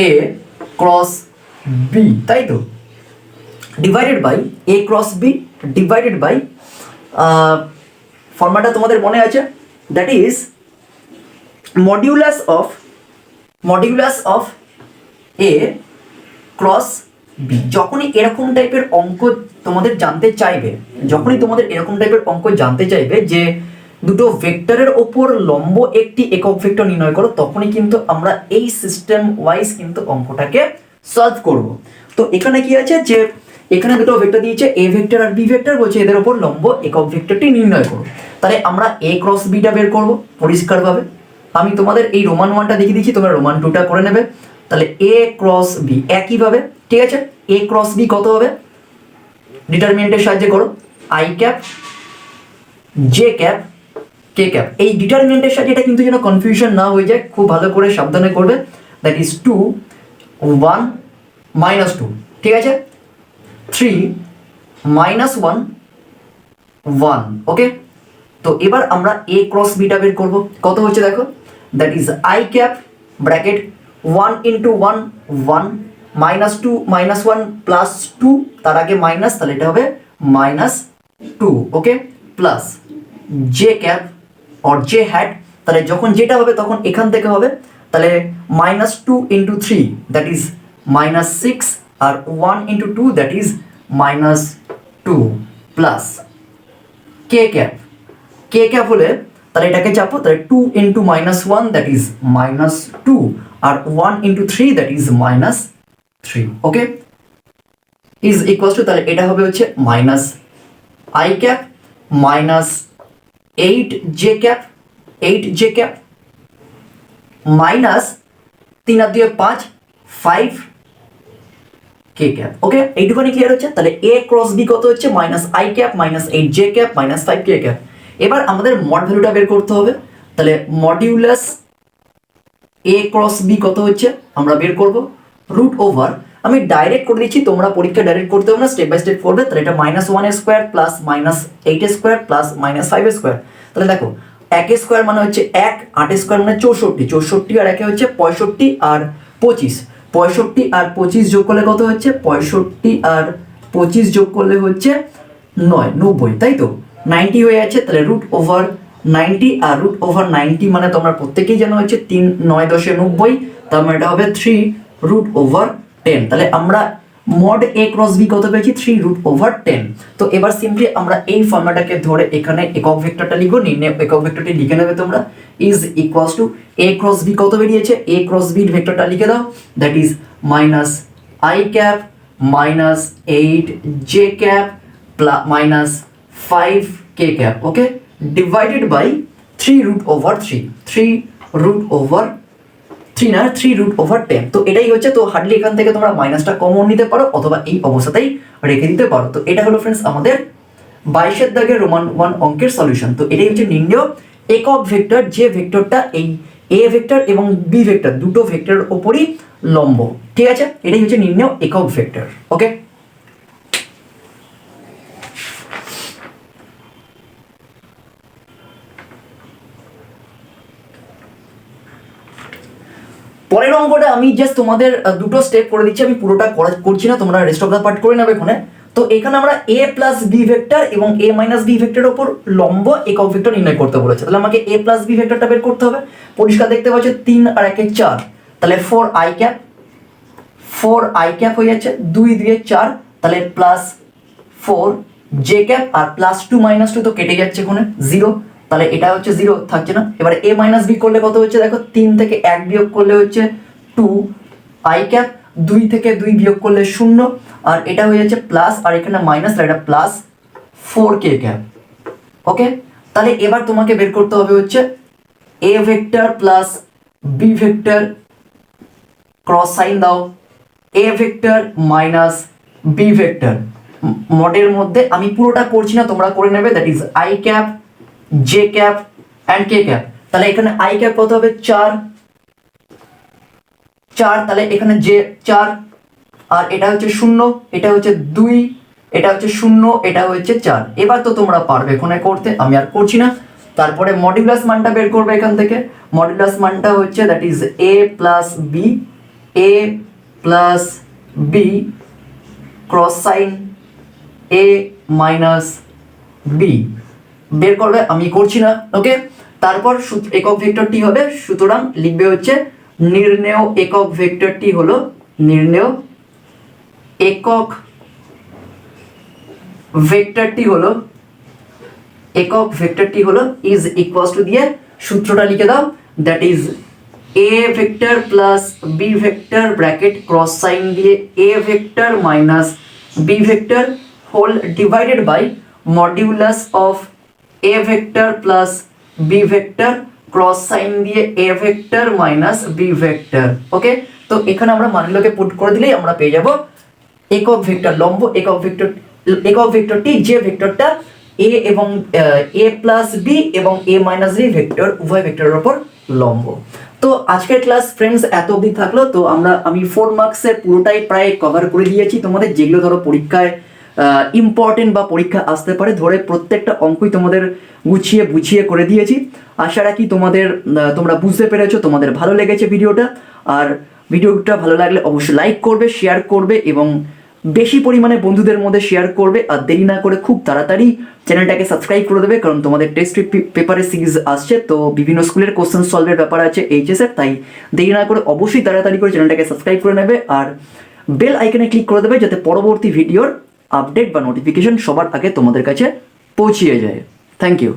A cross B, তাই তো, divided by A cross B divided by ফর্মুলাটা তোমাদের মনে আছে, that is modulus of A cross B. যখনই এরকম টাইপের অঙ্ক তোমাদের জানতে চাইবে, যে দুটো ভেক্টরের ওপর লম্ব একটি একক ভেক্টর নির্ণয় করো, তখনই কিন্তু আমরা এই সিস্টেম ওয়াইজ কিন্তু অঙ্কটাকে সলভ করব। তো এখানে কি আছে, যে এখানে দুটো ভেক্টর দিয়েছে এ ভেক্টর আর বি ভেক্টর, বলছে এদের ওপর লম্ব একক ভেক্টরটি নির্ণয় করো। তাহলে আমরা এ ক্রস বিটা বের করব পরিষ্কারভাবে। আমি তোমাদের এই রোমান 1টা দেখিয়ে দিচ্ছি, তোমরা রোমান 2টা করে নেবে। তাহলে এ ক্রস বি একইভাবে, ঠিক আছে, এ ক্রস বি কত হবে, ডিটারমিনেন্টের সাহায্যে করো, I cap J cap k cap. এই ডিটারমিনেন্টের সাহায্যে এটা কিন্তু যেন কনফিউশন না হয়ে যায়, খুব ভালো করে সাবধানে করবে। দ্যাট ইজ 2 1 -2, ঠিক আছে, 3 -1 1। ওকে, তো এবার আমরা এ ক্রস বিটা বের করব, কত হচ্ছে দেখো, that is I cap bracket 1 × 1 1 -2 -1 +2, তার আগে মাইনাস, তাহলে এটা হবে -2। Okay, plus J cap or J hat, তাহলে যখন যেটা হবে তখন এখান থেকে হবে, তাহলে -2 × 3 দ্যাট ইজ -6, আর 1 × 2 that is -2, plus K cap হলে তাহলে এটাকে চাপো, তাহলে 2 × -1 দ্যাট ইজ -2, আর 1 × 3 that is -3। Okay, is equals to, তাহলে এটা হবে হচ্ছে minus I cap minus 8 J cap minus 3 আর 2 5 5 কে ক্যাপ। ওকে, এইটুখানি ক্লিয়ার হচ্ছে। তাহলে এ ক্রস বি কত হচ্ছে minus I cap minus 8 J cap minus 5 K cap. এবার আমাদের মড ভ্যালুটা বের করতে হবে। তাহলে মডিউলাস এ ক্রস বি কত হচ্ছে আমরা বের করব রুট ওভার, আমি ডাইরেক্ট করে দিচ্ছি, তোমরা পরীক্ষা ডাইরেক্ট করতে হবে না, স্টেপ বাই স্টেপ করবে। তাহলে এটা minus 1 square plus minus 8 square plus minus 5 square. তাহলে দেখো 1 স্কোয়ার মানে হচ্ছে 1, 8 স্কোয়ার মানে 64, 64 আর 1 হচ্ছে 65 আর 25, 65 আর 25 যোগ করলে কত হচ্ছে 65 আর 25 যোগ করলে হচ্ছে 90, তাই তো 90 হয়ে যাচ্ছে। তাহলে রুট ওভার 90 আর রুট ওভার 90 মানে তোমরা প্রত্যেকেই জানো হচ্ছে 3 9 10 90, তার মানে এটা হবে 3 রুট ওভার 10। তাহলে আমরা মড এ ক্রস বি কত পেয়েছি 3 রুট ওভার 10। তো এবার সিম্পলি আমরা এই ফর্মুলাটাকে ধরে এখানে একক ভেক্টরটা লিখবো, নির্ণয় একক ভেক্টরটি লিখে নেবে তোমরা, is equals to A cross B কত বেরিয়েছে, এ ক্রস বি ভেক্টরটা লিখে দাও, that is minus I cap minus 8 J cap minus 5 K cap. Okay, divided by 3 root over 3 root over 3 না 3 রুট ওভার 10। তো এটাই হচ্ছে, তো হার্ডলি এখান থেকে তোমরা মাইনাসটা কমন নিতে পারো অথবা এই অবস্থাতেই রেখে দিতে পারো। তো এটা হলো ফ্রেন্ডস আমাদের 22 দাগের রোমান 1 অঙ্কের সলিউশন। তো এটাই হচ্ছে নির্ণয় একক ভেক্টর, যে ভেক্টরটা এই এ ভেক্টর এবং বি ভেক্টর দুটো ভেক্টরের উপরই লম্ব। ঠিক আছে, এটাই হচ্ছে নির্ণয় একক ভেক্টর। ওকে, পরের অঙ্কটা আমি জাস্ট তোমাদের দুটো স্টেপ করে দিচ্ছি, আমি পুরোটা করছি না, তোমরা রেস্ট অফ দা পার্ট করে নেবে এখানে। তো এখানে আমরা এ প্লাস বি ভেক্টর এবং এ মাইনাস বি ভেক্টরের উপর লম্ব একক ভেক্টর নির্ণয় করতে বলেছে। তাহলে আমাকে এ প্লাস বি ভেক্টরটা বের করতে হবে। পরিষ্কার দেখতে পাচ্ছ 3 আর 1 4, তাহলে 4 আই ক্যাপ হয়ে যাচ্ছে, 2 2 4, তাহলে প্লাস 4 জে ক্যাপ আর প্লাস 2 মাইনাস 2 তো কেটে যাচ্ছে এখানে 0, তাহলে এটা হচ্ছে 0 থাকছে না। এবারে a মাইনাস বি করলে কত হচ্ছে দেখো, 3 থেকে 1 বিয়োগ করলে হচ্ছে 2 আই ক্যাপ, 2 থেকে 2 বিয়োগ করলে 0, আর এটা হয়ে যাচ্ছে প্লাস, আর এখানে মাইনাস, আর এটা প্লাস 4 কে ক্যাপ। ওকে, তাহলে এবার তোমাকে বের করতে হবে হচ্ছে a vector plus b vector, cross sign দাও, a vector minus b vector. মডের মধ্যে আমি পুরোটা করছি না, তোমরা করে নেবে, that is I cap J cap and K cap. তাহলে এখানে আই ক্যাপ কত হবে 4, তাহলে এখানে যে 4, আর এটা হচ্ছে 0, এটা হচ্ছে 2, এটা হচ্ছে 0, এটা হচ্ছে 4। এবার তো তোমরা পারবে এখানে করতে, আমি আর করছি না। তারপরে মডিউলাস মানটা বের করবে এখান থেকে। মডিউলাস মানটা হচ্ছে that is a plus B cross sign a minus B বের করবে, আমি করছি না। ওকে, তারপর একক ভেক্টরটি হবে, সুতরাং লিখবে হচ্ছে নির্ণেয় একক ভেক্টরটি হলো, নির্ণেয় একক ভেক্টরটি হলো ইজ ইকুয়ালস টু দিয়ে সূত্রটা লিখে দাও, that is A vector plus B vector bracket cross sign দিয়ে A vector minus B vector whole divided by modulus of A vector plus B vector cross sign দিয়ে A vector minus B vector. Okay, তো এখানে আমরা মানগুলোকে put করে দিলেই আমরা পেয়ে যাব একক ভেক্টর, লম্ব একক ভেক্টরটি যে ভেক্টরটা এ এবং এ প্লাস বি এবং এ মাইনাস বি ভেক্টর উভয় ভেক্টরের উপর লম্ব। তো আজকের ক্লাস ফ্রেন্ডস এত অবধি থাকলো। তো আমি 4 মার্কসের পুরোটাই প্রায় কভার করে দিয়েছি তোমাদের, যেগুলো ধরো পরীক্ষায় ইম্পর্টেন্ট বা পরীক্ষা আসতে পারে, ধরে প্রত্যেকটা অঙ্কই তোমাদের গুছিয়ে বুঝিয়ে করে দিয়েছি। আশা রাখি তোমরা বুঝতে পেরেছো, তোমাদের ভালো লেগেছে ভিডিওটা। আর ভিডিওটা ভালো লাগলে অবশ্যই লাইক করবে, শেয়ার করবে এবং বেশি পরিমাণে বন্ধুদের মধ্যে শেয়ার করবে। আর দেরি না করে খুব তাড়াতাড়ি চ্যানেলটাকে সাবস্ক্রাইব করে দেবে, কারণ তোমাদের টেস্ট পেপারের সিরিজ আসছে, তো বিভিন্ন স্কুলের কোশ্চেন সলভের ব্যাপার আছে এইচএস এর, তাই দেরি না করে অবশ্যই তাড়াতাড়ি করে চ্যানেলটাকে সাবস্ক্রাইব করে নেবে আর বেল আইকনে ক্লিক করে দেবে, যাতে পরবর্তী ভিডিওর আপডেট বা নোটিফিকেশন সবার আগে তোমাদের কাছে পৌঁছিয়ে যায়। Thank you.